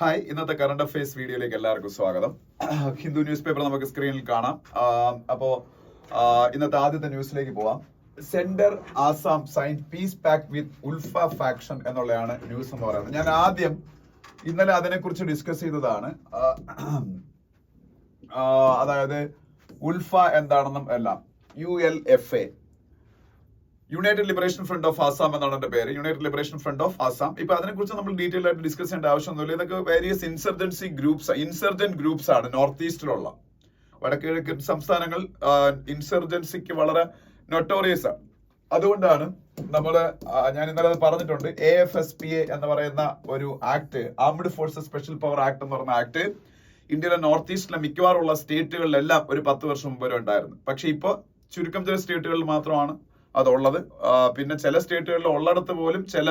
Hi, ഇന്നത്തെ current affairs വീഡിയോയിലേക്ക് എല്ലാവർക്കും സ്വാഗതം. ഹിന്ദു ന്യൂസ് പേപ്പർ നമുക്ക് സ്ക്രീനിൽ കാണാം. അപ്പോ ഇന്നത്തെ ആദ്യത്തെ ന്യൂസിലേക്ക് പോവാം. Centre Assam sign peace pact with ULFA faction എന്നുള്ളതാണ് ന്യൂസ് എന്ന് പറയുന്നത്. ഞാൻ ആദ്യം ഇന്നലെ അതിനെക്കുറിച്ച് ഡിസ്കസ് ചെയ്തതാണ്. അതായത് ഉൾഫ എന്താണെന്നും എല്ലാം. ULFA, United liberation front of Assam എന്നാണ് എന്റെ പേര്. United liberation front of Assam. ഇപ്പൊ അതിനെക്കുറിച്ച് നമ്മൾ ഡീറ്റെയിൽ ആയിട്ട് ഡിസ്കസ് ചെയ്യേണ്ട ആവശ്യമൊന്നുമില്ല. ഇതൊക്കെ വേരിയസ് ഇൻസർജന്റ് ഗ്രൂപ്പ്സ് ആണ് നോർത്ത് ഈസ്റ്റിലുള്ള. വടക്കിഴക്കൻ സംസ്ഥാനങ്ങൾ ഇൻസർജൻസിക്ക് വളരെ നൊട്ടോറിയസ് ആണ്. അതുകൊണ്ടാണ് ഞാൻ ഇന്നലെ അത് പറഞ്ഞിട്ടുണ്ട്, AFSPA എന്ന് പറയുന്ന ഒരു act, armed forces special power act എന്ന് പറയുന്ന ആക്ട് ഇന്ത്യയിലെ നോർത്ത് ഈസ്റ്റിലെ മിക്കവാറുള്ള സ്റ്റേറ്റുകളിലെല്ലാം ഒരു 10 വർഷം മുമ്പ് വരെ ഉണ്ടായിരുന്നു. പക്ഷെ ഇപ്പോൾ ചുരുക്കം ചില സ്റ്റേറ്റുകളിൽ മാത്രമാണ് അതുള്ളത്. പിന്നെ ചില സ്റ്റേറ്റുകളിൽ ഉള്ളിടത്ത് പോലും ചില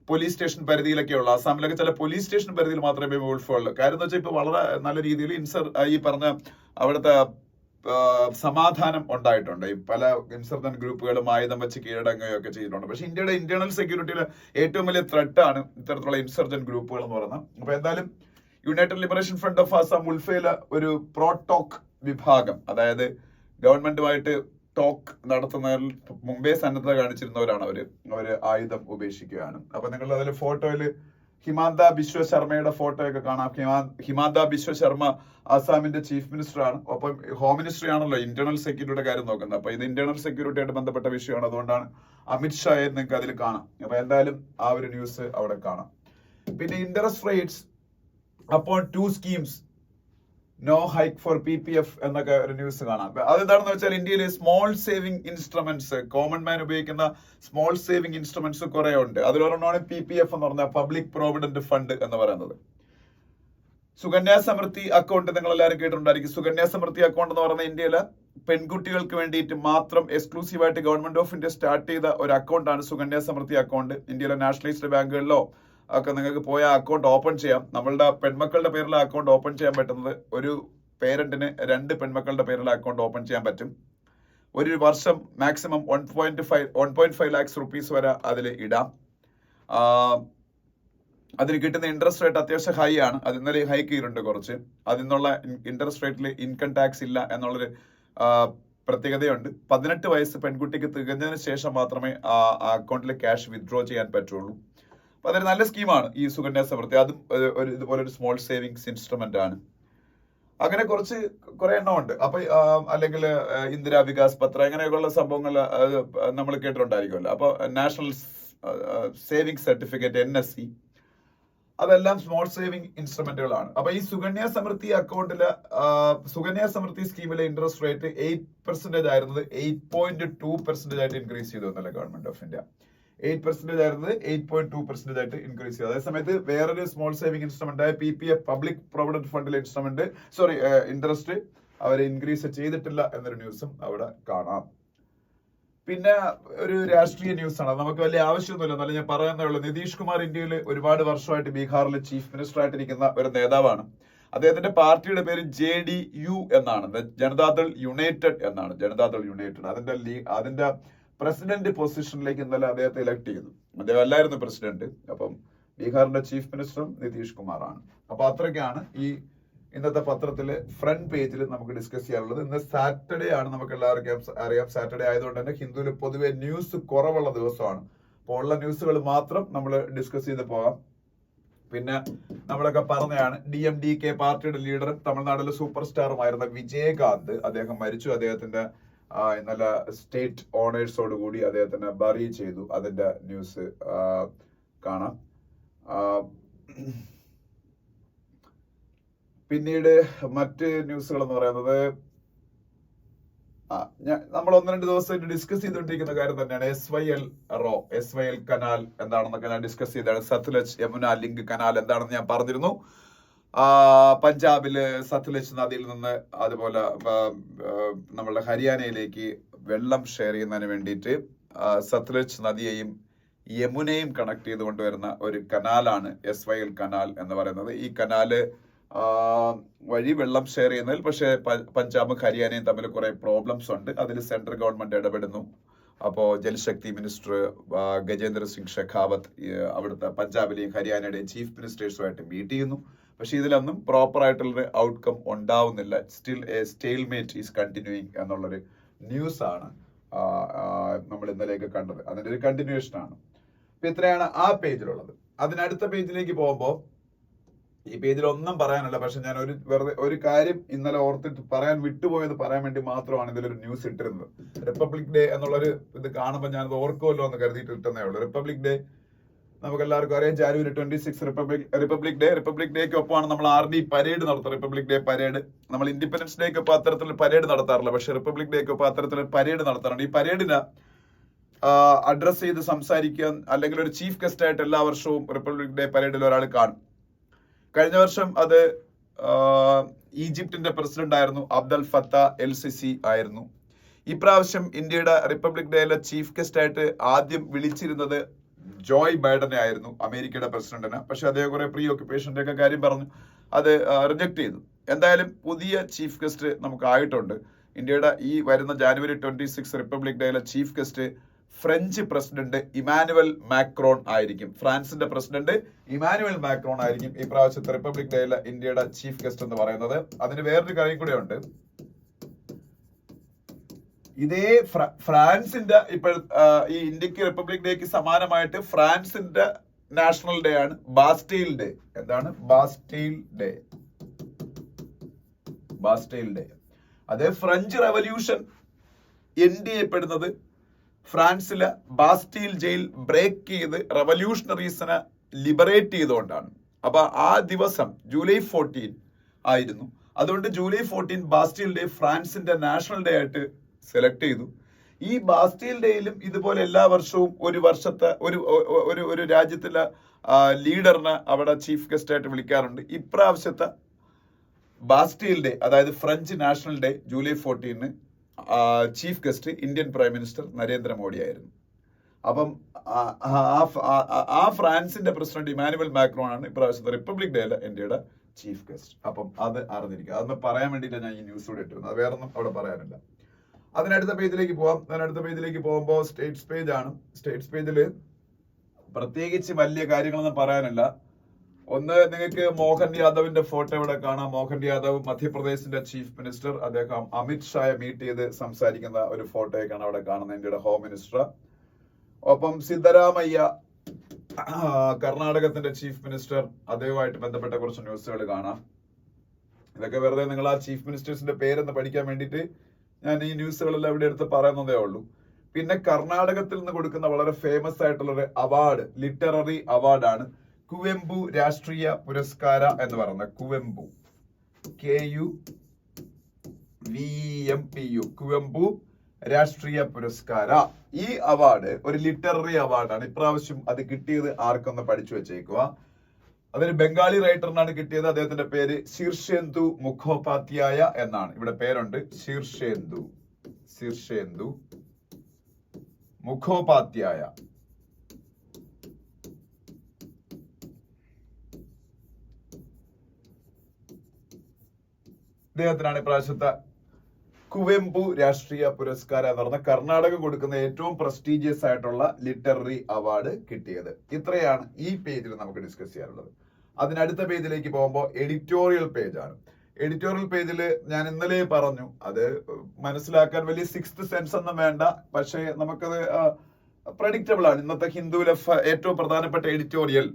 പോലീസ് സ്റ്റേഷൻ പരിധിയിലൊക്കെ ഉള്ളു. ആസാമിലൊക്കെ ചില പോലീസ് സ്റ്റേഷൻ പരിധിയിൽ മാത്രമേ ഉൾഫുള്ളൂ. കാര്യം എന്ന് വെച്ചാൽ ഇപ്പൊ വളരെ നല്ല രീതിയിൽ ഈ പറഞ്ഞ അവിടുത്തെ സമാധാനം ഉണ്ടായിട്ടുണ്ട്. ഈ പല ഇൻസർജന്റ് ഗ്രൂപ്പുകളും ആയുധം വെച്ച് കീഴടങ്ങുകയൊക്കെ ചെയ്തിട്ടുണ്ട്. പക്ഷെ ഇന്ത്യയുടെ ഇന്റേണൽ സെക്യൂരിറ്റിയിലെ ഏറ്റവും വലിയ ത്രെട്ടാണ് ഇത്തരത്തിലുള്ള ഇൻസർജന്റ് ഗ്രൂപ്പുകൾ എന്ന് പറയുന്നത്. അപ്പൊ എന്തായാലും united liberation front of Assam ഉൾഫയിലെ ഒരു പ്രോടോക് വിഭാഗം, അതായത് ഗവൺമെന്റുമായിട്ട് ടോക്ക് നടത്തുന്നതിൽ മുമ്പേ സന്നദ്ധത കാണിച്ചിരുന്നവരാണ് അവര് ആയുധം ഉപേക്ഷിക്കുകയാണ്. അപ്പൊ നിങ്ങൾ അതിൽ ഫോട്ടോയിൽ ഹിമാന്ത ബിശ്വ ശർമ്മയുടെ ഫോട്ടോ ഒക്കെ കാണാം. ഹിമാന്ത ബിശ്വ ശർമ്മ ആസാമിന്റെ ചീഫ് മിനിസ്റ്റർ ആണ്. ഒപ്പം ഹോം മിനിസ്ട്രി ആണല്ലോ ഇന്റേണൽ സെക്യൂരിറ്റിയുടെ കാര്യം നോക്കുന്നത്. അപ്പൊ ഇത് ഇന്റേണൽ സെക്യൂരിറ്റി ആയിട്ട് ബന്ധപ്പെട്ട വിഷയമാണ്. അതുകൊണ്ടാണ് അമിത്ഷായെ നിങ്ങൾക്ക് അതിൽ കാണാം. അപ്പൊ എന്തായാലും ആ ഒരു ന്യൂസ് അവിടെ കാണാം. പിന്നെ ഇൻട്രസ്റ്റ് റേറ്റ്സ് അപ്പോൾ 2 schemes, no hike for PPF എന്നൊക്കെ ഒരു ന്യൂസ് കാണാം. അതെന്താണെന്ന് വെച്ചാൽ ഇന്ത്യയിലെ small saving instruments, common man ഉപയോഗിക്കുന്ന സ്മോൾ സേവിംഗ് ഇൻസ്ട്രുമെന്റ്സ് കുറെ ഉണ്ട്. അതിലൊരെണ്ണമാണ് PPF എന്ന് പറഞ്ഞ പബ്ലിക് പ്രോവിഡന്റ് ഫണ്ട് എന്ന് പറയുന്നത്. സുകന്യാ സമൃദ്ധി അക്കൗണ്ട് നിങ്ങൾ എല്ലാവരും കേട്ടിട്ടുണ്ടായിരിക്കും. സുകന്യാ സമൃദ്ധി അക്കൗണ്ട് എന്ന് പറയുന്നത് ഇന്ത്യയിലെ പെൺകുട്ടികൾക്ക് വേണ്ടിയിട്ട് മാത്രം എക്സ്ക്ലൂസീവായിട്ട് ഗവൺമെന്റ് ഓഫ് ഇന്ത്യ സ്റ്റാർട്ട് ചെയ്ത ഒരു അക്കൗണ്ടാണ് സുകന്യാ സമൃദ്ധി അക്കൗണ്ട്. ഇന്ത്യയിലെ നാഷണലൈസ്ഡ് ബാങ്കുകളിലോ ഒക്കെ നിങ്ങൾക്ക് പോയ അക്കൗണ്ട് ഓപ്പൺ ചെയ്യാം. നമ്മളുടെ പെൺമക്കളുടെ പേരിലെ അക്കൗണ്ട് ഓപ്പൺ ചെയ്യാൻ പറ്റുന്നത്, ഒരു പേരന്റിന് 2 പെൺമക്കളുടെ പേരിലെ അക്കൗണ്ട് ഓപ്പൺ ചെയ്യാൻ പറ്റും. ഒരു വർഷം മാക്സിമം 1.5 ലാക്സ് റുപ്പീസ് വരെ അതിൽ ഇടാം. അതിന് കിട്ടുന്ന ഇൻട്രസ്റ്റ് റേറ്റ് അത്യാവശ്യം ഹൈ ആണ്. അത് ഇന്നലെ ഹൈക്ക് ചെയ്തിട്ടുണ്ട് കുറച്ച്. അതിൽ നിന്നുള്ള ഇൻട്രസ്റ്റ് റേറ്റിൽ ഇൻകം ടാക്സ് ഇല്ല എന്നുള്ളൊരു പ്രത്യേകതയുണ്ട്. 18 വയസ്സ് പെൺകുട്ടിക്ക് തികഞ്ഞതിന് ശേഷം മാത്രമേ ആ അക്കൗണ്ടിൽ ക്യാഷ് വിത്ഡ്രോ ചെയ്യാൻ പറ്റുള്ളൂ. അപ്പൊ അതൊരു നല്ല സ്കീമാണ് ഈ സുകന്യാ സമൃദ്ധി. അതും ഇതുപോലെ ഒരു സ്മോൾ സേവിങ്സ് ഇൻസ്ട്രുമെന്റ് ആണ്. അങ്ങനെ കുറെ എണ്ണം ഉണ്ട്. അപ്പൊ അല്ലെങ്കിൽ ഇന്ദിരാ വികാസ് പത്ര, ഇങ്ങനെയൊക്കെയുള്ള സംഭവങ്ങൾ നമ്മൾ കേട്ടിട്ടുണ്ടായിരിക്കുമല്ലോ. അപ്പൊ നാഷണൽ സേവിംഗ് സർട്ടിഫിക്കറ്റ്, NSC, അതെല്ലാം സ്മോൾ സേവിംഗ് ഇൻസ്ട്രുമെന്റുകളാണ്. അപ്പൊ ഈ സുകന്യാ സമൃദ്ധി അക്കൗണ്ടില് സുകന്യാ സമൃദ്ധി സ്കീമിലെ ഇൻട്രസ്റ്റ് റേറ്റ് 8% ആയിരുന്നത് 8.2% ആയിട്ട് ഇൻക്രീസ് ചെയ്തു എന്നല്ലേ ഗവൺമെന്റ് ഓഫ് ഇന്ത്യ. 8% ആയിരുന്നത് 8.2% ആയിട്ട് ഇൻക്രീസ് ചെയ്തു. അതേസമയത്ത് വേറൊരു സ്മോൾ സേവിംഗ് ഇൻസ്ട്രുമെന്റ് ആയ PPF പബ്ലിക് പ്രൊവിഡന്റ് ഫണ്ടിലെ ഇൻട്രസ്റ്റ് അവർ ഇൻക്രീസ് ചെയ്തിട്ടില്ല എന്നൊരു ന്യൂസും അവിടെ കാണാം. പിന്നെ ഒരു രാഷ്ട്രീയ ന്യൂസാണ്, നമുക്ക് വലിയ ആവശ്യമൊന്നുമില്ല, എന്നാലും ഞാൻ പറയുന്നേ ഉള്ളൂ. നിതീഷ് കുമാർ ഇന്ത്യയിൽ ഒരുപാട് വർഷമായിട്ട് ബീഹാറിലെ ചീഫ് മിനിസ്റ്റർ ആയിട്ടിരിക്കുന്ന ഒരു നേതാവാണ്. അദ്ദേഹത്തിന്റെ പാർട്ടിയുടെ പേര് JDU എന്നാണ്, ജനതാദൾ യുണൈറ്റഡ് എന്നാണ്. ജനതാദൾ യുണൈറ്റഡ് അതിന്റെ പ്രസിഡന്റ് പൊസിഷനിലേക്ക് ഇന്നലെ അദ്ദേഹത്തെ ഇലക്ട് ചെയ്തു. അദ്ദേഹം അല്ലായിരുന്നു പ്രസിഡന്റ്. അപ്പം ബീഹാറിന്റെ ചീഫ് മിനിസ്റ്ററും നിതീഷ് കുമാറാണ്. അപ്പൊ അത്രയ്ക്കാണ് ഈ ഇന്നത്തെ പത്രത്തില് ഫ്രണ്ട് പേജിൽ നമുക്ക് ഡിസ്കസ് ചെയ്യാനുള്ളത്. ഇന്ന് സാറ്റർഡേ ആണ്, നമുക്ക് എല്ലാവർക്കും അറിയാം. സാറ്റർഡേ ആയതുകൊണ്ട് തന്നെ ഹിന്ദുവിൽ പൊതുവെ ന്യൂസ് കുറവുള്ള ദിവസമാണ്. അപ്പോൾ ഉള്ള ന്യൂസുകൾ മാത്രം നമ്മൾ ഡിസ്കസ് ചെയ്ത് പോകാം. പിന്നെ നമ്മളൊക്കെ പറഞ്ഞതാണ്, DMDK പാർട്ടിയുടെ ലീഡറും തമിഴ്നാട്ടിലെ സൂപ്പർ സ്റ്റാറുമായിരുന്ന വിജയകാന്ത്, അദ്ദേഹം മരിച്ചു. അദ്ദേഹത്തിന്റെ ഇന്നലെ സ്റ്റേറ്റ് ഓണേഴ്സോട് കൂടി അദ്ദേഹത്തിന് ബറി ചെയ്തു. അതിന്റെ ന്യൂസ് കാണാം. പിന്നീട് മറ്റ് ന്യൂസുകൾ എന്ന് പറയുന്നത്, നമ്മൾ 1-2 ദിവസമായിട്ട് ഡിസ്കസ് ചെയ്തുകൊണ്ടിരിക്കുന്ന കാര്യം തന്നെയാണ് SYL കനാൽ എന്താണെന്നൊക്കെ ഞാൻ ഡിസ്കസ് ചെയ്തതാണ്. സത്ലജ് യമുന ലിങ്ക് കനാൽ എന്താണെന്ന് ഞാൻ പറഞ്ഞിരുന്നു. പഞ്ചാബില് സത്ലജ് നദിയിൽ നിന്ന് അതുപോലെ നമ്മളുടെ ഹരിയാനയിലേക്ക് വെള്ളം ഷെയർ ചെയ്യുന്നതിന് വേണ്ടിയിട്ട് സത്ലജ് നദിയെയും യമുനയും കണക്ട് ചെയ്ത് കൊണ്ടുവരുന്ന ഒരു കനാലാണ് SYL കനാൽ എന്ന് പറയുന്നത്. ഈ കനാല് വഴി വെള്ളം ഷെയർ ചെയ്യുന്നതിൽ പക്ഷേ പഞ്ചാബും ഹരിയാനയും തമ്മിൽ കുറെ പ്രോബ്ലംസ് ഉണ്ട്. അതിൽ സെൻട്രൽ ഗവൺമെന്റ് ഇടപെടുന്നു. അപ്പോൾ ജൽശക്തി മിനിസ്റ്റർ ഗജേന്ദ്ര സിംഗ് ഷെഖാവത്ത് അവിടുത്തെ പഞ്ചാബിലെയും ഹരിയാനയുടെയും ചീഫ് മിനിസ്റ്റേഴ്സുമായിട്ട് മീറ്റ് ചെയ്യുന്നു. പക്ഷെ ഇതിലൊന്നും പ്രോപ്പർ ആയിട്ടുള്ളൊരു ഔട്ട്കം ഉണ്ടാവുന്നില്ല. സ്റ്റിൽ എ സ്റ്റെയിൽമേറ്റ് ഈസ് കണ്ടിന്യൂയിങ് എന്നുള്ളൊരു ന്യൂസ് ആണ് നമ്മൾ ഇന്നലെയൊക്കെ കണ്ടത്. അതിന്റെ ഒരു കണ്ടിന്യൂഷൻ ആണ്. അപ്പൊ ഇത്രയാണ് ആ പേജിലുള്ളത്. അതിനടുത്ത പേജിലേക്ക് പോകുമ്പോൾ ഈ പേജിൽ ഒന്നും പറയാനല്ല, പക്ഷെ ഞാൻ വെറുതെ ഒരു കാര്യം ഇന്നലെ ഓർത്തിട്ട് പറയാൻ വിട്ടുപോയത് പറയാൻ വേണ്ടി മാത്രമാണ് ഇതിലൊരു ന്യൂസ് ഇട്ടിരുന്നത്. റിപ്പബ്ലിക് ഡേ എന്നുള്ളൊരു ഇത് കാണുമ്പോൾ ഞാനത് ഓർക്കുമല്ലോ എന്ന് കരുതിയിട്ട് ഇട്ടുന്നേ ഉള്ളൂ. റിപ്പബ്ലിക് ഡേ നമുക്ക് എല്ലാവർക്കും അറിയാം, ജാനുവരി 26 റിപ്പബ്ലിക് ഡേക്ക് ഒപ്പമാണ് നമ്മൾ RD പരേഡ് നടത്തുന്നത്. റിപ്പബ്ലിക് ഡേ പരേഡ് നമ്മൾ ഇൻഡിപെൻഡൻസ് ഡേക്ക് ഒപ്പം അത്തരത്തിലൊരു പരേഡ് നടത്താറില്ല, പക്ഷെ റിപ്പബ്ലിക് ഡേക്ക് ഒപ്പം അത്തരത്തിലൊരു പരേഡ് നടത്താറുണ്ട്. ഈ പരേഡിന് അഡ്രസ് ചെയ്ത് സംസാരിക്കാൻ അല്ലെങ്കിൽ ഒരു ചീഫ് ഗസ്റ്റ് ആയിട്ട് എല്ലാ വർഷവും റിപ്പബ്ലിക് ഡേ പരേഡിൽ ഒരാൾ കാണും. കഴിഞ്ഞ വർഷം അത് ഈജിപ്തിന്റെ പ്രസിഡന്റ് ആയിരുന്നു, അബ്ദൽ ഫത്ത LCC ആയിരുന്നു. ഇപ്രാവശ്യം ഇന്ത്യയുടെ റിപ്പബ്ലിക് ഡേയിലെ ചീഫ് ഗസ്റ്റ് ആയിട്ട് ആദ്യം വിളിച്ചിരുന്നത് ജോയ് ബൈഡനെ ആയിരുന്നു, അമേരിക്കയുടെ പ്രസിഡന്റിന്. പക്ഷെ അദ്ദേഹം കുറെ പ്രീ ഓക്യുപ്പേഷന്റെ ഒക്കെ കാര്യം പറഞ്ഞു, അത് റിജക്ട് ചെയ്തു. എന്തായാലും പുതിയ ചീഫ് ഗസ്റ്റ് നമുക്ക് ആയിട്ടുണ്ട്. ഇന്ത്യയുടെ ഈ വരുന്ന ജാനുവരി 26 റിപ്പബ്ലിക് ഡേയിലെ chief guest French president Emmanuel Macron ആയിരിക്കും. ഫ്രാൻസിന്റെ പ്രസിഡന്റ് ഇമാനുവൽ മാക്രോൺ ആയിരിക്കും ഈ പ്രാവശ്യത്തെ റിപ്പബ്ലിക് ഡേയിലെ ഇന്ത്യയുടെ ചീഫ് ഗസ്റ്റ് എന്ന് പറയുന്നത്. അതിന് വേറൊരു കാര്യം കൂടെ ഉണ്ട്. ഇതേ ഫ്രാൻസിന്റെ ഇപ്പോൾ ഈ ഇന്ത്യക്ക് റിപ്പബ്ലിക് ഡേക്ക് സമാനമായിട്ട് ഫ്രാൻസിന്റെ നാഷണൽ ഡേ ആണ് ബാസ്റ്റീൽ ഡേ. എന്താണ് ബാസ്റ്റീൽ ഡേ? Bastille day. അത് ഫ്രഞ്ച് റവല്യൂഷൻ എൻഡ് ചെയ്യപ്പെടുന്നത് ഫ്രാൻസിലെ ബാസ്റ്റീൽ ജയിൽ ബ്രേക്ക് ചെയ്ത് റവല്യൂഷണറീസിനെ ലിബറേറ്റ് ചെയ്തുകൊണ്ടാണ്. അപ്പൊ ആ ദിവസം ജൂലൈ 14 ആയിരുന്നു. അതുകൊണ്ട് ജൂലൈ 14 ബാസ്റ്റീൽ ഡേ ഫ്രാൻസിന്റെ നാഷണൽ ഡേ ആയിട്ട് സെലക്ട് ചെയ്തു. ഈ ബാസ്റ്റീൽ ഡേയിലും ഇതുപോലെ എല്ലാ വർഷവും ഒരു വർഷത്തെ ഒരു രാജ്യത്തിലെ ലീഡറിനെ അവിടെ ചീഫ് ഗസ്റ്റ് ആയിട്ട് വിളിക്കാറുണ്ട്. ഇപ്രാവശ്യത്തെ ബാസ്റ്റീൽ ഡേ, അതായത് French national day July 14 chief guest Indian prime minister Narendra Modi ആയിരുന്നു. അപ്പം ആ ഫ്രാൻസിന്റെ പ്രസിഡന്റ് ഇമാനുവൽ മാക്രോൺ ആണ് ഇപ്രാവശ്യത്തെ റിപ്പബ്ലിക് ഡേയിലെ ഇന്ത്യയുടെ ചീഫ് ഗസ്റ്റ്. അപ്പം അത് അറിഞ്ഞിരിക്കുക. അതൊന്ന് പറയാൻ വേണ്ടിയിട്ടാണ് ഞാൻ ഈ ന്യൂസ് കൂടെ ഇട്ടിരുന്നത്. അത് വേറൊന്നും അവിടെ പറയാനില്ല. അതിനടുത്ത പേജിലേക്ക് പോവാം. അതിനടുത്ത പേജിലേക്ക് പോകുമ്പോൾ സ്റ്റേറ്റ്സ് പേജ് ആണ്. സ്റ്റേറ്റ്സ് പേജിൽ പ്രത്യേകിച്ച് വലിയ കാര്യങ്ങളൊന്നും പറയാനില്ല. ഒന്ന്, നിങ്ങൾക്ക് മോഹൻ യാദവിന്റെ ഫോട്ടോ ഇവിടെ കാണാം. മോഹൻ യാദവ് മധ്യപ്രദേശിന്റെ ചീഫ് മിനിസ്റ്റർ, അദ്ദേഹം അമിത് ഷായെ മീറ്റ് ചെയ്ത് സംസാരിക്കുന്ന ഒരു ഫോട്ടോയൊക്കെയാണ് അവിടെ കാണുന്നത്, ഇന്ത്യയുടെ ഹോം മിനിസ്റ്റർ. ഒപ്പം സിദ്ധരാമയ്യ കർണാടകത്തിന്റെ ചീഫ് മിനിസ്റ്റർ, അദ്ദേഹവുമായിട്ട് ബന്ധപ്പെട്ട കുറച്ച് ന്യൂസുകൾ കാണാം. ഇതൊക്കെ വെറുതെ നിങ്ങൾ ആ ചീഫ് മിനിസ്റ്റേഴ്സിന്റെ പേരെന്ന് പഠിക്കാൻ വേണ്ടിയിട്ട് ഞാൻ ഈ ന്യൂസുകളെല്ലാം ഇവിടെ എടുത്ത് പറയുന്നതേ ഉള്ളൂ. പിന്നെ കർണാടകത്തിൽ നിന്ന് കൊടുക്കുന്ന വളരെ ഫേമസ് ആയിട്ടുള്ള ഒരു അവാർഡ്, ലിറ്റററി അവാർഡാണ് കുവെംപു രാഷ്ട്രീയ പുരസ്കാര എന്ന് പറയുന്നത്. കുവെംപു KUVEMPU കുവെംപു രാഷ്ട്രീയ പുരസ്കാര. ഈ അവാർഡ് ഒരു ലിറ്റററി അവാർഡാണ്. ഇപ്രാവശ്യം അത് കിട്ടിയത് ആർക്കൊന്ന് പഠിച്ചു വെച്ചേക്കുക. അതൊരു ബംഗാളി റൈറ്ററിനാണ് കിട്ടിയത്. അദ്ദേഹത്തിന്റെ പേര് ശീർഷേന്ദു മുഖോപാധ്യായ എന്നാണ്. ഇവിടെ പേരുണ്ട്, ശീർഷേന്ദു മുഖോപാധ്യായ. ഇദ്ദേഹത്തിനാണ് ഇപ്രാവശ്യത്തെ കുവെംപു രാഷ്ട്രീയ പുരസ്കാരം എന്ന് പറഞ്ഞ കർണാടക കൊടുക്കുന്ന ഏറ്റവും പ്രസ്റ്റീജിയസ് ആയിട്ടുള്ള ലിറ്റററി അവാർഡ് കിട്ടിയത്. ഇത്രയാണ് ഈ പേജിൽ നമുക്ക് ഡിസ്കസ് ചെയ്യാനുള്ളത്. അതിനടുത്ത പേജിലേക്ക് പോകുമ്പോൾ എഡിറ്റോറിയൽ പേജാണ്. എഡിറ്റോറിയൽ പേജിൽ ഞാൻ ഇന്നലെ പറഞ്ഞു, അത് മനസ്സിലാക്കാൻ വലിയ സിക്സ്ത് സെൻസ് ഒന്നും വേണ്ട, പക്ഷേ നമുക്കത് പ്രഡിക്റ്റബിൾ ആണ്. ഇന്നത്തെ ഹിന്ദുവിലെ ഏറ്റവും പ്രധാനപ്പെട്ട എഡിറ്റോറിയൽ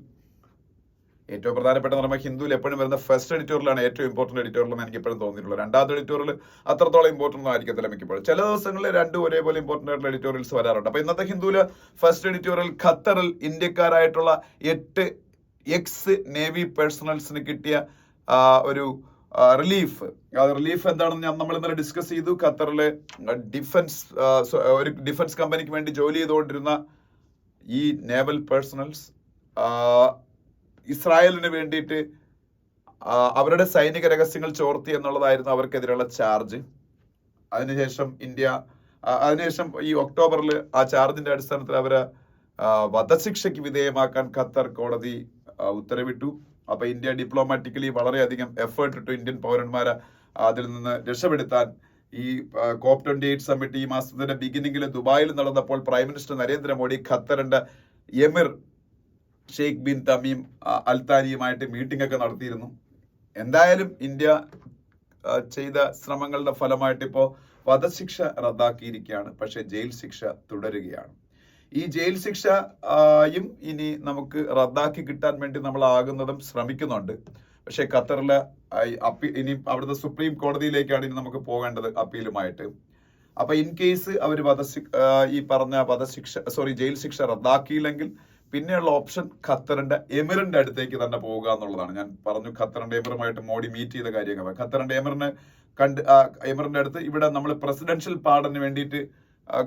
പറയുമ്പോൾ ഹിന്ദുവിൽ എപ്പോഴും വരുന്ന ഫസ്റ്റ് എഡിറ്റോറിയലാണ് ഏറ്റവും ഇമ്പോർട്ടന്റ് എഡിറ്റോറിയൽ എന്ന് എനിക്ക് എപ്പോഴും തോന്നിയിട്ടുള്ളത്. രണ്ടാമത്തെ എഡിറ്റോറിയൽ അത്രത്തോളം ഇമ്പോർട്ടന്റ് ഒന്നും ആയിരിക്കത്തില്ല മിക്കപ്പോഴും. ചില ദിവസങ്ങളിൽ രണ്ടും ഒരേപോലെ ഇമ്പോർട്ടന്റ് ആയിട്ടുള്ള എഡിറ്റോറിയൽസ് വരാറുണ്ട്. അപ്പൊ ഇന്നത്തെ ഹിന്ദുവിലെ ഫസ്റ്റ് എഡിറ്റോറിയൽ ഖത്തറിൽ ഇന്ത്യക്കാരായിട്ടുള്ള 8 എക്സ് നേവി പേഴ്സണൽസിന് കിട്ടിയ ഒരു റിലീഫ്. റിലീഫ് എന്താണെന്ന് നമ്മൾ ഇന്നലെ ഡിസ്കസ് ചെയ്തു. ഖത്തറിലെ ഒരു ഡിഫൻസ് കമ്പനിക്ക് വേണ്ടി ജോലി ചെയ്തുകൊണ്ടിരുന്ന ഈ നേവൽ പേഴ്സണൽസ് ഇസ്രായേലിന് വേണ്ടിയിട്ട് അവരുടെ സൈനിക രഹസ്യങ്ങൾ ചോർത്തി എന്നുള്ളതായിരുന്നു അവർക്കെതിരെയുള്ള ചാർജ്. അതിനുശേഷം ഈ ഒക്ടോബറിൽ ആ ചാർജിന്റെ അടിസ്ഥാനത്തിൽ അവരെ വധശിക്ഷയ്ക്ക് വിധേയമാക്കാൻ ഖത്തർ കോടതി ഉത്തരവിട്ടു. അപ്പൊ ഇന്ത്യ ഡിപ്ലോമാറ്റിക്കലി വളരെയധികം എഫേർട്ട് ഇട്ടു ഇന്ത്യൻ പൗരന്മാരെ അതിൽ നിന്ന് രക്ഷപ്പെടുത്താൻ. ഈ COP28 സമ്മിറ്റ് ഈ മാസത്തിന്റെ ബിഗിനിങ്ങിൽ ദുബായിൽ നടന്നപ്പോൾ പ്രൈം മിനിസ്റ്റർ നരേന്ദ്രമോദി ഖത്തറിന്റെ എമിർ ഷെയ്ഖ് ബിൻ തമീം അൽത്താനിയുമായിട്ട് മീറ്റിംഗ് ഒക്കെ നടത്തിയിരുന്നു. എന്തായാലും ഇന്ത്യ ചെയ്ത ശ്രമങ്ങളുടെ ഫലമായിട്ട് ഇപ്പോൾ വധശിക്ഷ റദ്ദാക്കിയിരിക്കുകയാണ്. പക്ഷെ ജയിൽ ശിക്ഷ തുടരുകയാണ്. ഈ ജയിൽ ശിക്ഷയും ഇനി നമുക്ക് റദ്ദാക്കി കിട്ടാൻ വേണ്ടി നമ്മൾ ആകുന്നതും ശ്രമിക്കുന്നുണ്ട്. പക്ഷെ ഖത്തറിലെ ഇനി അവിടുത്തെ സുപ്രീം കോടതിയിലേക്കാണ് ഇനി നമുക്ക് പോകേണ്ടത് അപ്പീലുമായിട്ട്. അപ്പൊ ഇൻ കേസ് അവർ ഈ പറഞ്ഞ ജയിൽ ശിക്ഷ റദ്ദാക്കിയില്ലെങ്കിൽ പിന്നെയുള്ള ഓപ്ഷൻ ഖത്തറിന്റെ എമിറിന്റെ അടുത്തേക്ക് തന്നെ പോവുക എന്നുള്ളതാണ്. ഞാൻ പറഞ്ഞു ഖത്തറിന്റെ എമിറുമായിട്ട് മോഡി മീറ്റ് ചെയ്ത കാര്യങ്ങൾ. ഖത്തറിന്റെ എമിറിന്റെ അടുത്ത് ഇവിടെ നമ്മൾ പ്രസിഡൻഷ്യൽ പാർഡന് വേണ്ടിയിട്ട്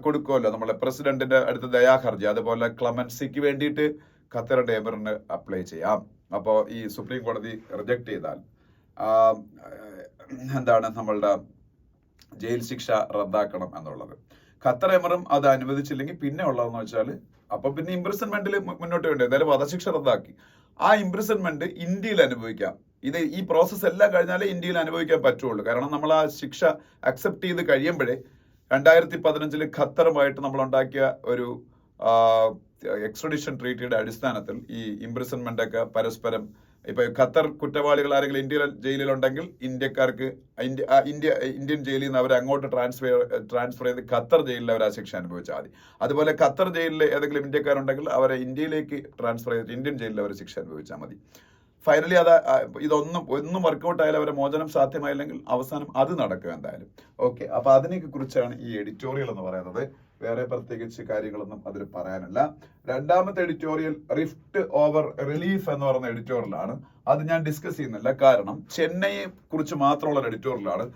കൊടുക്കുമല്ലോ, നമ്മളെ പ്രസിഡന്റിന്റെ അടുത്ത് ദയാഹർജി, അതുപോലെ ക്ലമൻസിക്ക് വേണ്ടിയിട്ട് ഖത്തറിന്റെ എമിറിന് അപ്ലൈ ചെയ്യാം. അപ്പോൾ ഈ സുപ്രീം കോടതി റിജക്ട് ചെയ്താൽ നമ്മളുടെ ജയിൽ ശിക്ഷ റദ്ദാക്കണം എന്നുള്ളത്. ഖത്തർ എമിറും അത് അനുവദിച്ചില്ലെങ്കിൽ പിന്നെ ഉള്ളതെന്ന് വെച്ചാൽ അപ്പൊ പിന്നെ ഇംപ്രിസൺമെന്റിൽ മുന്നോട്ട് വേണ്ടി എന്തായാലും വധശിക്ഷ റദ്ദാക്കി ആ ഇംപ്രിസൺമെന്റ് ഇന്ത്യയിൽ അനുഭവിക്കാം. ഈ പ്രോസസ്സ് എല്ലാം കഴിഞ്ഞാലേ ഇന്ത്യയിൽ അനുഭവിക്കാൻ പറ്റുള്ളൂ. കാരണം നമ്മൾ ആ ശിക്ഷ അക്സെപ്റ്റ് ചെയ്ത് കഴിയുമ്പോഴേ 2015 ഖത്തറുമായിട്ട് നമ്മൾ ഉണ്ടാക്കിയ ഒരു എക്സ്ട്രഡിഷൻ ട്രീറ്റിയുടെ അടിസ്ഥാനത്തിൽ ഈ ഇംപ്രിസൺമെന്റ് ഒക്കെ പരസ്പരം ഇപ്പൊ ഖത്തർ കുറ്റവാളികൾ ആരെങ്കിലും ഇന്ത്യൻ ജയിലിലുണ്ടെങ്കിൽ ഇന്ത്യക്കാർക്ക് ഇന്ത്യൻ ജയിലിൽ നിന്ന് അവരെ അങ്ങോട്ട് ട്രാൻസ്ഫർ ചെയ്ത് ഖത്തർ ജയിലിൽ അവർ ആ ശിക്ഷ അനുഭവിച്ചാൽ മതി. അതുപോലെ ഖത്തർ ജയിലിൽ ഏതെങ്കിലും ഇന്ത്യക്കാരുണ്ടെങ്കിൽ അവരെ ഇന്ത്യയിലേക്ക് ട്രാൻസ്ഫർ ചെയ്തിട്ട് ഇന്ത്യൻ ജയിലിൽ അവർ ശിക്ഷ അനുഭവിച്ചാൽ മതി. ഫൈനലി ഒന്നും വർക്കൗട്ട് ആയാലും അവരെ മോചനം സാധ്യമായില്ലെങ്കിൽ അവസാനം അത് നടക്കുക എന്തായാലും. ഓക്കെ, അപ്പൊ അതിനെ കുറിച്ചാണ് ഈ എഡിറ്റോറിയൽ എന്ന് പറയുന്നത്. വേറെ പ്രത്യേകിച്ച് കാര്യങ്ങളൊന്നും അതിൽ പറയാനില്ല. രണ്ടാമത്തെ എഡിറ്റോറിയൽ റിഫ്റ്റ് ഓവർ റിലീഫ് എന്ന് പറയുന്ന എഡിറ്റോറിയലാണ്. അത് ഞാൻ ഡിസ്കസ് ചെയ്യുന്നില്ല, കാരണം ചെന്നൈയെ കുറിച്ച് മാത്രമുള്ള എഡിറ്റോറിയലാണ്.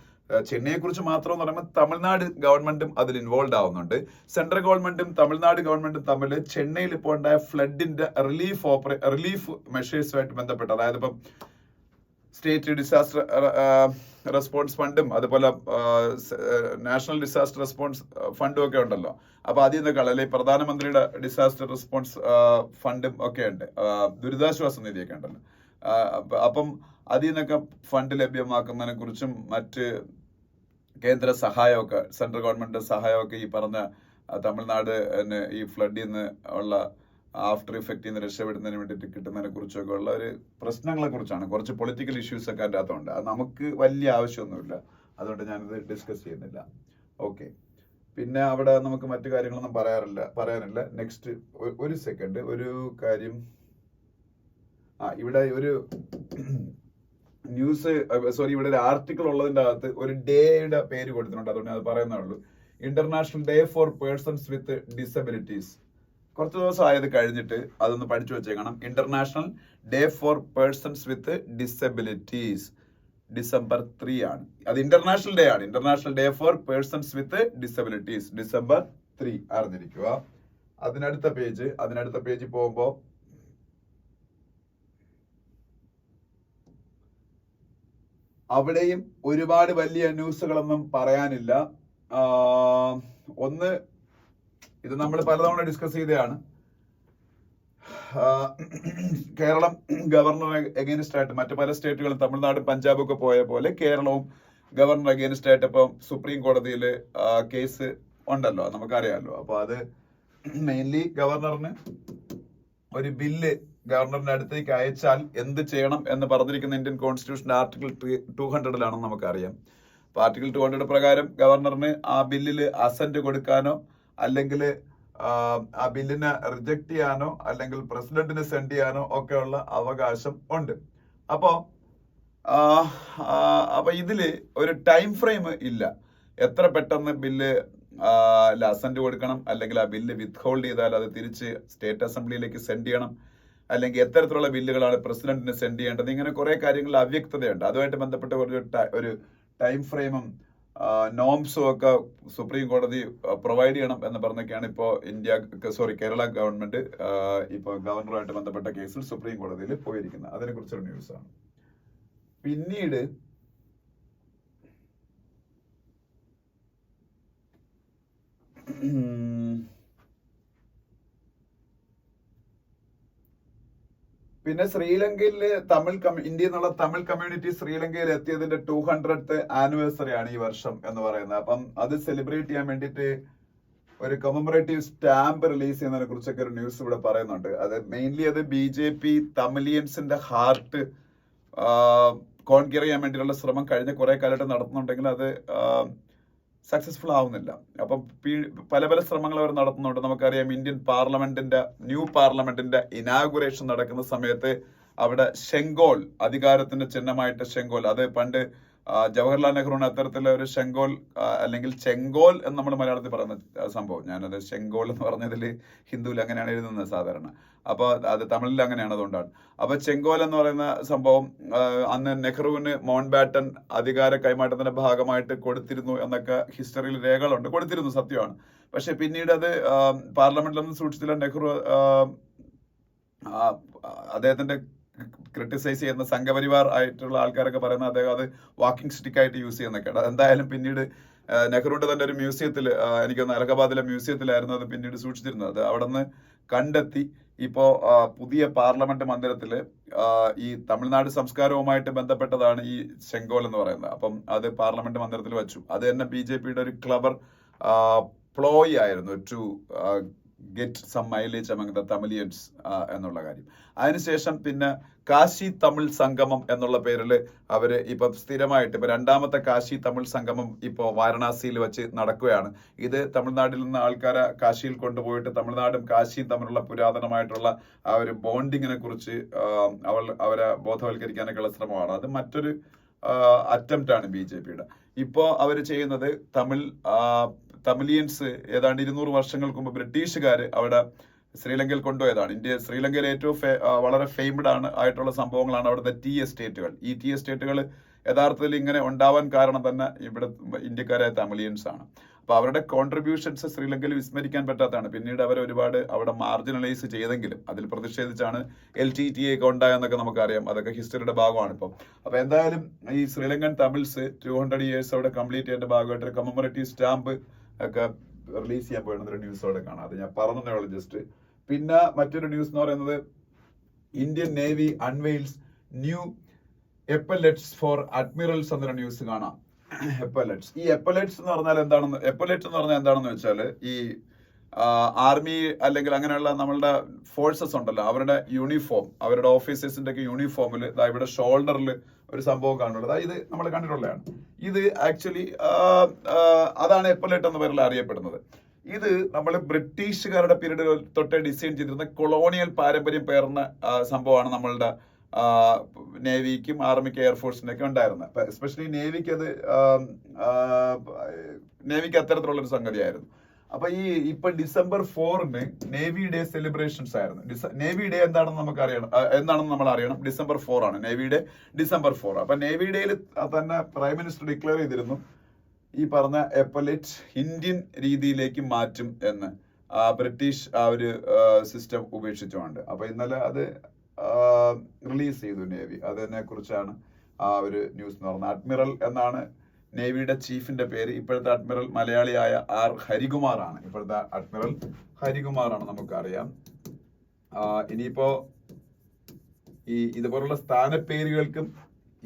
ചെന്നൈയെ കുറിച്ച് മാത്രം എന്ന് പറയുമ്പോൾ തമിഴ്നാട് ഗവൺമെന്റും അതിൽ ഇൻവോൾവ് ആവുന്നുണ്ട്. സെൻട്രൽ ഗവൺമെന്റും തമിഴ്നാട് ഗവൺമെന്റും തമ്മിൽ ചെന്നൈയിൽ ഇപ്പോൾ ഉണ്ടായ ഫ്ലഡിന്റെ റിലീഫ് മെഷേഴ്സുമായിട്ട് ബന്ധപ്പെട്ട്, അതായത് ഇപ്പം സ്റ്റേറ്റ് ഡിസാസ്റ്റർ റെസ്പോൺസ് ഫണ്ടും അതുപോലെ നാഷണൽ ഡിസാസ്റ്റർ റെസ്പോൺസ് ഫണ്ടും ഒക്കെ ഉണ്ടല്ലോ. അപ്പൊ അതിൽ നിന്നൊക്കെ അല്ലെങ്കിൽ പ്രധാനമന്ത്രിയുടെ ഡിസാസ്റ്റർ റെസ്പോൺസ് ഫണ്ടും ഒക്കെ ഉണ്ട്, ദുരിതാശ്വാസ നിധിയൊക്കെ ഉണ്ടല്ലോ. അപ്പം അതിൽ നിന്നൊക്കെ ഫണ്ട് ലഭ്യമാക്കുന്നതിനെ കുറിച്ചും മറ്റ് കേന്ദ്ര സഹായമൊക്കെ, സെൻട്രൽ ഗവൺമെന്റ് സഹായമൊക്കെ ഈ പറഞ്ഞ തമിഴ്നാട് ഈ ഫ്ലഡിൽ നിന്ന് ഉള്ള ആഫ്റ്റർ ഇഫക്റ്റിൽ നിന്ന് രക്ഷപ്പെടുന്നതിന് വേണ്ടിയിട്ട് കിട്ടുന്നതിനെ കുറിച്ചൊക്കെ ഉള്ള ഒരു പ്രശ്നങ്ങളെ കുറിച്ചാണ്. കുറച്ച് പൊളിറ്റിക്കൽ ഇഷ്യൂസ് ഒക്കെ അതിൻ്റെ അകത്തുണ്ട്. അത് നമുക്ക് വലിയ ആവശ്യമൊന്നുമില്ല, അതുകൊണ്ട് ഞാനിത് ഡിസ്കസ് ചെയ്യുന്നില്ല. ഓക്കെ, പിന്നെ അവിടെ നമുക്ക് മറ്റു കാര്യങ്ങളൊന്നും പറയാനില്ല. നെക്സ്റ്റ് ഒരു സെക്കൻഡ്, ഒരു കാര്യം. ഇവിടെ ഒരു ഇവിടെ ഒരു ആർട്ടിക്കിൾ ഉള്ളതിന്റെ അകത്ത് ഒരു ഡേയുടെ പേര് കൊടുത്തിട്ടുണ്ട്, അതുകൊണ്ട് അത് പറയുന്നേ ഉള്ളൂ. International day for persons with disabilities. കുറച്ച് ദിവസം ആയത് കഴിഞ്ഞിട്ട് അതൊന്ന് പഠിച്ചു വെച്ചേക്കണം. International day for persons with disabilities December 3 ആണ്. അത് ഇന്റർനാഷണൽ ഡേ ആണ്. International day for persons with disabilities December 3 അറിഞ്ഞിരിക്കുക. അതിനടുത്ത പേജ് പോകുമ്പോ അവിടെയും ഒരുപാട് വലിയ ന്യൂസുകളൊന്നും പറയാനില്ല. ഒന്ന്, ഇത് നമ്മൾ പലതവണ ഡിസ്കസ് ചെയ്തതാണ്. കേരളം ഗവർണർ എഗെയിൻസ്റ്റ് ആയിട്ട് മറ്റു പല സ്റ്റേറ്റുകളും തമിഴ്നാടും പഞ്ചാബും ഒക്കെ പോയ പോലെ കേരളവും ഗവർണർ എഗെയിൻസ്റ്റ് ആയിട്ട് ഇപ്പം സുപ്രീം കോടതിയിൽ കേസ് ഉണ്ടല്ലോ, നമുക്കറിയാമല്ലോ. അപ്പൊ അത് മെയിൻലി ഗവർണറിന് ഒരു ബില്ല് ഗവർണറിന്റെ അടുത്തേക്ക് അയച്ചാൽ എന്ത് ചെയ്യണം എന്ന് പറഞ്ഞിരിക്കുന്ന ഇന്ത്യൻ കോൺസ്റ്റിറ്റ്യൂഷന്റെ ആർട്ടിക്കിൾ 200 നമുക്കറിയാം. അപ്പൊ ആർട്ടിക്കിൾ 200 പ്രകാരം ഗവർണറിന് ആ ബില്ലില് അസന്റ് കൊടുക്കാനോ അല്ലെങ്കിൽ ആ ബില്ലിനെ റിജക്ട് ചെയ്യാനോ അല്ലെങ്കിൽ പ്രസിഡന്റിന് സെൻഡ് ചെയ്യാനോ ഒക്കെ ഉള്ള അവകാശം ഉണ്ട്. അപ്പോ ഇതില് ഒരു ടൈം ഫ്രെയിം ഇല്ല. എത്ര പെട്ടെന്ന് ബില്ല് അസന്റ് കൊടുക്കണം, അല്ലെങ്കിൽ ആ ബില്ല് വിത്ത്ഹോൾഡ് ചെയ്താൽ അത് തിരിച്ച് സ്റ്റേറ്റ് അസംബ്ലിയിലേക്ക് സെൻഡ് ചെയ്യണം, അല്ലെങ്കിൽ എത്തരത്തിലുള്ള ബില്ലുകളാണ് പ്രസിഡന്റിന് സെൻഡ് ചെയ്യേണ്ടത്. ഇങ്ങനെ കുറെ കാര്യങ്ങളിൽ അവ്യക്തതയുണ്ട്. അതുമായിട്ട് ബന്ധപ്പെട്ട് ഒരു ടൈം ഫ്രെയിമും നോംസും ഒക്കെ സുപ്രീം കോടതി പ്രൊവൈഡ് ചെയ്യണം എന്ന് പറഞ്ഞൊക്കെയാണ് ഇപ്പോൾ കേരള ഗവൺമെന്റ് ഇപ്പോൾ ഗവർണറുമായിട്ട് ബന്ധപ്പെട്ട കേസിൽ സുപ്രീം കോടതിയിൽ പോയിരിക്കുന്നത്. അതിനെ കുറിച്ചൊരു ന്യൂസാണ്. പിന്നീട് പിന്നെ ശ്രീലങ്കയില് ഇന്ത്യയിൽ നിന്നുള്ള തമിഴ് കമ്മ്യൂണിറ്റി ശ്രീലങ്കയിൽ എത്തിയതിന്റെ 200th ആനിവേഴ്സറി ആണ് ഈ വർഷം എന്ന് പറയുന്നത്. അപ്പം അത് സെലിബ്രേറ്റ് ചെയ്യാൻ വേണ്ടിയിട്ട് ഒരു കൊമമറേറ്റീവ് സ്റ്റാമ്പ് റിലീസ് ചെയ്യുന്നതിനെ കുറിച്ചൊക്കെ ഒരു ന്യൂസ് ഇവിടെ പറയുന്നുണ്ട്. അത് മെയിൻലി അത് BJP തമിലിയൻസിന്റെ ഹാർട്ട് കോൺക്വയർ ചെയ്യാൻ വേണ്ടിയിട്ടുള്ള ശ്രമം കഴിഞ്ഞ കുറെ കാലമായിട്ട് നടത്തുന്നുണ്ടെങ്കിൽ അത് സക്സസ്ഫുൾ ആവുന്നില്ല. അപ്പം പല പല ശ്രമങ്ങൾ അവർ നടത്തുന്നുണ്ട്. നമുക്കറിയാം ന്യൂ പാർലമെന്റിന്റെ ഇനാഗുറേഷൻ നടക്കുന്ന സമയത്ത് അവിടെ ശെങ്കോൽ, അധികാരത്തിന്റെ ചിഹ്നമായിട്ട് ശെങ്കോൽ, അത് പണ്ട് ജവഹർലാൽ നെഹ്റുവിന് അത്തരത്തിലുള്ള ഒരു ശെങ്കോൽ അല്ലെങ്കിൽ ചെങ്കോൽ എന്ന് നമ്മൾ മലയാളത്തിൽ പറയുന്ന സംഭവം, ഞാനത് ശെങ്കോൽ എന്ന് പറഞ്ഞതിൽ ഹിന്ദുവിൽ അങ്ങനെയാണ് എഴുതുന്നത് സാധാരണ, അപ്പോൾ അത് തമിഴിൽ അങ്ങനെയാണ്, അതുകൊണ്ടാണ്. അപ്പൊ ചെങ്കോൽ എന്ന് പറയുന്ന സംഭവം അന്ന് നെഹ്റുവിന് മൗണ്ട് ബാറ്റൻ അധികാര കൈമാറ്റത്തിന്റെ ഭാഗമായിട്ട് കൊടുത്തിരുന്നു എന്നൊക്കെ ഹിസ്റ്ററിയിൽ രേഖകളുണ്ട്. കൊടുത്തിരുന്നു, സത്യമാണ്. പക്ഷെ പിന്നീട് അത് പാർലമെന്റിലൊന്നും സൂക്ഷിച്ചില്ല. നെഹ്റു അദ്ദേഹത്തിന്റെ ക്രിട്ടിസൈസ് ചെയ്യുന്ന സംഘപരിവാർ ആയിട്ടുള്ള ആൾക്കാരൊക്കെ പറയുന്ന അദ്ദേഹം അത് വാക്കിംഗ് സ്റ്റിക്ക് ആയിട്ട് യൂസ് ചെയ്യുന്നൊക്കെയാണ്. എന്തായാലും പിന്നീട് നെഹ്റുവിന്റെ തന്നെ ഒരു മ്യൂസിയത്തിൽ, എനിക്കൊന്ന് അലഹബാദിലെ മ്യൂസിയത്തിലായിരുന്നു അത് പിന്നീട് സൂക്ഷിച്ചിരുന്നത്. അത് അവിടെ നിന്ന് കണ്ടെത്തി ഇപ്പോ പുതിയ പാർലമെന്റ് മന്ദിരത്തില് ഈ തമിഴ്നാട് സംസ്കാരവുമായിട്ട് ബന്ധപ്പെട്ടതാണ് ഈ ശെങ്കോൽ എന്ന് പറയുന്നത്. അപ്പം അത് പാർലമെന്റ് മന്ദിരത്തിൽ വെച്ചു. അത് തന്നെ BJPയുടെ ഒരു ക്ലബർ പ്ലോയ് ആയിരുന്നു to get some mileage among the Tamilians എന്നുള്ള കാര്യം. അതിനുശേഷം പിന്നെ കാശി തമിഴ് സംഗമം എന്നുള്ള പേരിൽ അവര് ഇപ്പൊ സ്ഥിരമായിട്ട് ഇപ്പൊ 2ാമത്തെ കാശി തമിഴ് സംഗമം ഇപ്പോൾ വാരണാസിയിൽ വെച്ച് നടക്കുകയാണ്. ഇത് തമിഴ്നാട്ടിൽ നിന്ന് ആൾക്കാരെ കാശിയിൽ കൊണ്ടുപോയിട്ട് തമിഴ്നാടും കാശിയും തമ്മിലുള്ള പുരാതനമായിട്ടുള്ള ആ ഒരു ബോണ്ടിങ്ങിനെ കുറിച്ച് അവരെ ബോധവൽക്കരിക്കാനൊക്കെയുള്ള ശ്രമമാണ്. അത് മറ്റൊരു അറ്റംപ്റ്റ് ആണ് BJPയുടെ. ഇപ്പോ അവർ ചെയ്യുന്നത് തമിലിയൻസ് ഏതാണ്ട് 200 വർഷങ്ങൾക്ക് മുമ്പ് ബ്രിട്ടീഷുകാര് അവിടെ ശ്രീലങ്കയിൽ കൊണ്ടുപോയതാണ്. ശ്രീലങ്കയിൽ ഏറ്റവും വളരെ ഫെയിംഡ് ആയിട്ടുള്ള സംഭവങ്ങളാണ് അവിടുത്തെ ടീ എസ്റ്റേറ്റുകൾ. ഈ ടീ എസ്റ്റേറ്റുകൾ യഥാർത്ഥത്തിൽ ഇങ്ങനെ ഉണ്ടാവാൻ കാരണം തന്നെ ഇവിടെ ഇന്ത്യക്കാരായ തമിലിയൻസ് ആണ്. അപ്പൊ അവരുടെ കോൺട്രിബ്യൂഷൻസ് ശ്രീലങ്കയിൽ വിസ്മരിക്കാൻ പറ്റാത്തതാണ്. പിന്നീട് അവർ ഒരുപാട് അവിടെ മാർജിനലൈസ് ചെയ്തെങ്കിലും അതിൽ പ്രതിഷേധിച്ചാണ് LTTE ഒക്കെ ഉണ്ടായെന്നൊക്കെ നമുക്കറിയാം. അതൊക്കെ ഹിസ്റ്ററിയുടെ ഭാഗമാണ് ഇപ്പം. അപ്പൊ എന്തായാലും ഈ ശ്രീലങ്കൻ തമിഴ്സ് 200 years അവിടെ കംപ്ലീറ്റ് ചെയ്യേണ്ട ഭാഗമായിട്ട് ഒരു കമമറേറ്റീവ് സ്റ്റാമ്പ് ഒക്കെ റിലീസ് ചെയ്യാൻ പോയിരുന്ന ഒരു ന്യൂസ് അവിടെ കാണാം. അത് ഞാൻ പറഞ്ഞതേ ഉള്ളൂ ജസ്റ്റ്. പിന്നെ മറ്റൊരു ന്യൂസ് എന്ന് പറയുന്നത് Indian navy unveils new epaulettes for admirals എന്നൊരു ന്യൂസ് കാണാം. എപ്പലറ്റ്സ്, ഈ എപ്പലറ്റ്സ് എന്ന് പറഞ്ഞാൽ എന്താണെന്ന് വെച്ചാൽ ഈ ആർമി അല്ലെങ്കിൽ അങ്ങനെയുള്ള നമ്മളുടെ ഫോഴ്സസ് ഉണ്ടല്ലോ, അവരുടെ യൂണിഫോം, അവരുടെ ഓഫീസേഴ്സിന്റെ ഒക്കെ യൂണിഫോമിൽ ഇവിടെ ഷോൾഡറിൽ ഒരു സംഭവം കാണുന്നുള്ളത്. ഇത് നമ്മൾ കണ്ടിട്ടുള്ളതാണ്. ഇത് ആക്ച്വലി അതാണ് എപ്പലറ്റ് എന്ന പേരിൽ അറിയപ്പെടുന്നത്. ഇത് നമ്മൾ ബ്രിട്ടീഷുകാരുടെ പീരീഡ് തൊട്ടേ ഡിസൈൻ ചെയ്തിരുന്ന കൊളോണിയൽ പാരമ്പര്യം പേർന്ന സംഭവമാണ് നമ്മളുടെ നേവിക്കും ആർമിക്ക് എയർഫോഴ്സിന്റെ ഒക്കെ ഉണ്ടായിരുന്നത്. എസ്പെഷ്യലി നേവിക്ക് അത്തരത്തിലുള്ളൊരു സംഗതിയായിരുന്നു. അപ്പൊ ഇപ്പൊ December 4 നേവി ഡേ സെലിബ്രേഷൻസ് ആയിരുന്നു. നേവി ഡേ എന്താണെന്ന് നമ്മൾ അറിയണം. December 4 ആണ് നേവി ഡേ, December 4. അപ്പൊ നേവി ഡേയിൽ തന്നെ പ്രൈം മിനിസ്റ്റർ ഡിക്ലെയർ ചെയ്തിരുന്നു ഈ പറഞ്ഞ എപ്പലറ്റ് ഇന്ത്യൻ രീതിയിലേക്ക് മാറ്റും എന്ന്, ബ്രിട്ടീഷ് ആ ഒരു സിസ്റ്റം ഉപേക്ഷിച്ചുകൊണ്ട്. അപ്പൊ ഇന്നലെ അത് റിലീസ് ചെയ്തു നേവി. അതിനെ കുറിച്ചാണ് ആ ഒരു ന്യൂസ് എന്ന് പറഞ്ഞത്. അഡ്മിറൽ എന്നാണ് നേവിയുടെ ചീഫിന്റെ പേര്. ഇപ്പോഴത്തെ അഡ്മിറൽ മലയാളിയായ R. ഹരികുമാറാണ്. ഇപ്പോഴത്തെ അഡ്മിറൽ ഹരികുമാറാണ്, നമുക്കറിയാം. ഇനിയിപ്പോ ഇതുപോലുള്ള സ്ഥാനപ്പേരുകൾക്കും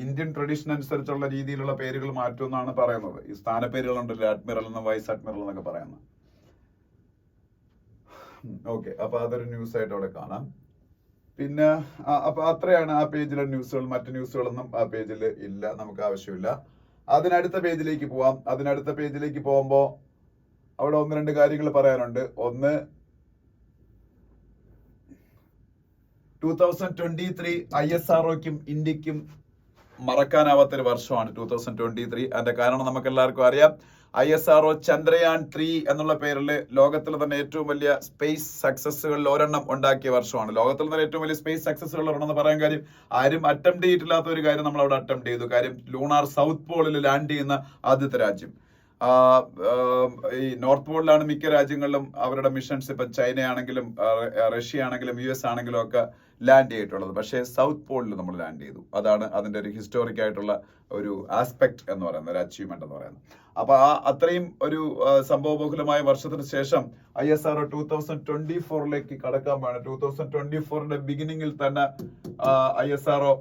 ഇന്ത്യൻ ട്രഡീഷൻ അനുസരിച്ചുള്ള രീതിയിലുള്ള പേരുകൾ മാറ്റുമെന്നാണ് പറയുന്നത്. ഈ സ്ഥാനപ്പേരുകളുണ്ടല്ലോ, അഡ്മിറൽ എന്നും വൈസ് അഡ്മിറൽ എന്നൊക്കെ പറയുന്നത്. ഓക്കെ, അപ്പൊ അതൊരു ന്യൂസ് ആയിട്ട് അവിടെ കാണാം. പിന്നെ അപ്പൊ അത്രയാണ് ആ പേജിലെ ന്യൂസുകൾ. മറ്റു ന്യൂസുകളൊന്നും ആ പേജിൽ ഇല്ല, നമുക്ക് ആവശ്യമില്ല. അതിനടുത്ത പേജിലേക്ക് പോവാം. അതിനടുത്ത പേജിലേക്ക് പോകുമ്പോ അവിടെ 1-2 കാര്യങ്ങൾ പറയാനുണ്ട്. ഒന്ന്, 2023 ISROയ്ക്കും ഇന്ത്യക്കും മറക്കാനാവാത്തൊരു വർഷമാണ് 2023. അതിന്റെ കാരണം നമുക്ക് എല്ലാവർക്കും അറിയാം. ISRO ചന്ദ്രയാൻ 3 എന്നുള്ള പേരിൽ ലോകത്തിലെ തന്നെ ഏറ്റവും വലിയ സ്പേസ് സക്സസുകളിൽ ഒരെണ്ണം ഉണ്ടാക്കിയ വർഷമാണ്. ലോകത്തിലെ തന്നെ ഏറ്റവും വലിയ സ്പേസ് സക്സസുകൾ ഒരെണ്ണം എന്ന് പറയാൻ കാര്യം, ആരും അറ്റംപ്റ്റ് ചെയ്തിട്ടില്ലാത്ത ഒരു കാര്യം നമ്മൾ അവിടെ അറ്റംപ്റ്റ് ചെയ്തു. കാര്യം, ലൂണാർ സൗത്ത് പോളിൽ ലാൻഡ് ചെയ്യുന്ന ആദ്യത്തെ രാജ്യം. ഈ നോർത്ത് പോളിലാണ് മിക്ക രാജ്യങ്ങളിലും അവരുടെ മിഷൻസ്, ഇപ്പം ചൈന ആണെങ്കിലും റഷ്യ ആണെങ്കിലും US ആണെങ്കിലും ഒക്കെ ലാൻഡ് ചെയ്തിട്ടുള്ളത്. പക്ഷേ സൗത്ത് പോളിൽ നമ്മൾ ലാൻഡ് ചെയ്തു. അതാണ് അതിന്റെ ഒരു ഹിസ്റ്റോറിക് ആയിട്ടുള്ള ഒരു ആസ്പെക്ട് എന്ന് പറയുന്നത്, ഒരു അച്ചീവ്മെന്റ് എന്ന് പറയുന്നത്. അപ്പൊ അത്രയും ഒരു സംഭവബഹുലമായ വർഷത്തിന് ശേഷം ISRO 2024 കടക്കാൻ വേണം. 2024 ബിഗിനിങ്ങിൽ തന്നെ ISRO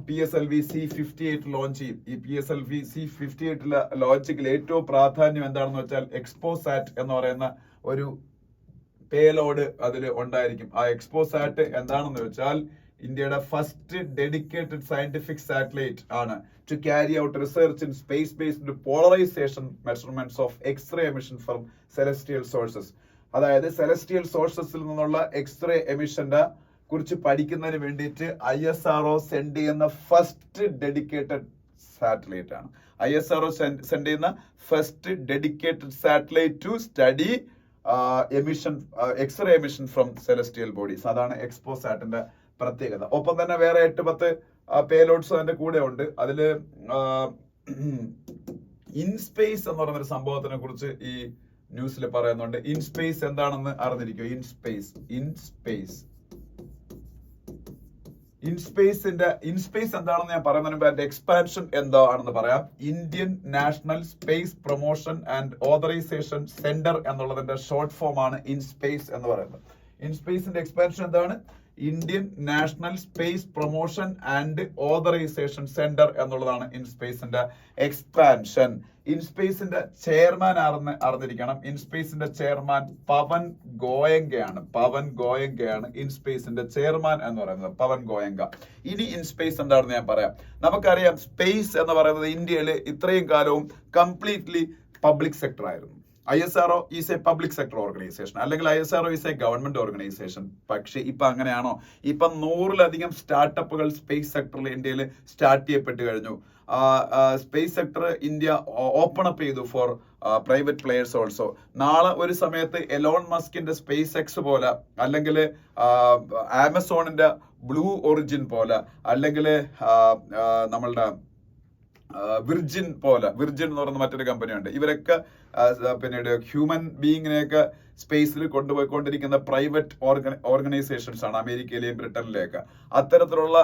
PSLV C58 ലോഞ്ച് ചെയ്യും. ഈ PSLV C58 ലോഞ്ചിങ്ങിൽ ഏറ്റവും പ്രാധാന്യം എന്താണെന്ന് വെച്ചാൽ എക്സ്പോസാറ്റ് എന്ന് പറയുന്ന ഒരു പേലോഡ് അതിൽ ഉണ്ടായിരിക്കും. ആ എക്സ്പോസാറ്റ് എന്താണെന്ന് വെച്ചാൽ ഇന്ത്യയുടെ ഫസ്റ്റ് ഡെഡിക്കേറ്റഡ് സയന്റിഫിക് സാറ്റലൈറ്റ് ആണ് to carry out research in space based polarisation measurements of X-ray emission from celestial sources. അതായത് സെലസ്റ്റിയൽ സോഴ്സസിൽ നിന്നുള്ള എക്സ്റേ എമിഷന്റെ കുറിച്ച് പഠിക്കുന്നതിന് വേണ്ടിയിട്ട് ISRO സെൻഡ് ചെയ്യുന്ന ഫസ്റ്റ് ഡെഡിക്കേറ്റഡ് സാറ്റലൈറ്റ് ആണ്. ISRO സെൻഡ് ചെയ്യുന്ന first dedicated satellite to study emission, X-ray emission from celestial bodies. അതാണ് എക്സ്പോസാറ്റിന്റെ പ്രത്യേകത. ഒപ്പം തന്നെ വേറെ 8-10 പേലോഡ്സ് അതിന്റെ കൂടെ ഉണ്ട്. അതില് ഇൻസ്പേസ് എന്ന് പറയുന്ന ഒരു സംഭവത്തിനെ കുറിച്ച് ഈ ന്യൂസിൽ പറയുന്നുണ്ട്. ഇൻസ്പേസ് എന്താണെന്ന് അറിഞ്ഞിരിക്കും. ഇൻസ്പേസ് എന്താണെന്ന് ഞാൻ പറയുന്നതിന് മുമ്പ് അതിന്റെ എക്സ്പാൻഷൻ എന്താണെന്ന് പറയാം. Indian national space promotion and authorisation centre എന്നുള്ളതിന്റെ ഷോർട്ട് ഫോം ആണ് ഇൻസ്പേസ് എന്ന് പറയുന്നത്. ഇൻസ്പേസിന്റെ എക്സ്പാൻഷൻ എന്താണ്? Indian national space promotion and authorisation centre എന്നുള്ളതാണ് ഇൻസ്പേസിന്റെ എക്സ്പാൻഷൻ. ഇൻസ്പേസിന്റെ ചെയർമാൻ ആണെന്ന് അറിഞ്ഞിരിക്കണം. ഇൻസ്പേസിന്റെ ചെയർമാൻ പവൻ ഗോയങ്കയാണ് ഇൻസ്പേസിന്റെ ചെയർമാൻ എന്ന് പറയുന്നത്, പവൻ ഗോയങ്ക. ഇനി ഇൻസ്പേസ് എന്താണെന്ന് ഞാൻ പറയാം. നമുക്കറിയാം സ്പേസ് എന്ന് പറയുന്നത് ഇന്ത്യയിൽ ഇത്രയും കാലവും കംപ്ലീറ്റ്ലി പബ്ലിക് സെക്ടർ ആയിരുന്നു. ISRO is A public sector organisation, അല്ലെങ്കിൽ ISRO is A government organisation. പക്ഷെ ഇപ്പൊ അങ്ങനെയാണോ? ഇപ്പൊ 100-ലധികം സ്റ്റാർട്ടപ്പുകൾ സ്പേസ് സെക്ടറിൽ ഇന്ത്യയിൽ സ്റ്റാർട്ട് ചെയ്യപ്പെട്ട് കഴിഞ്ഞു. Space sector India open up ചെയ്തു ഫോർ പ്രൈവറ്റ് പ്ലെയേഴ്സ് ഓൾസോ. നാളെ ഒരു സമയത്ത് എലോൺ മസ്കിന്റെ സ്പേസ് എക്സ് പോലെ, അല്ലെങ്കിൽ ആമസോണിന്റെ ബ്ലൂ ഒറിജിൻ പോലെ, അല്ലെങ്കിൽ നമ്മളുടെ വിർജിൻ എന്ന് പറയുന്ന മറ്റൊരു കമ്പനിയുണ്ട്. ഇവരൊക്കെ പിന്നീട് ഹ്യൂമൻ ബീയിങ്ങിനെയൊക്കെ സ്പേസിൽ കൊണ്ടുപോയിക്കൊണ്ടിരിക്കുന്ന പ്രൈവറ്റ് ഓർഗനൈസേഷൻസ് ആണ്, അമേരിക്കയിലെയും ബ്രിട്ടനിലെയൊക്കെ. അത്തരത്തിലുള്ള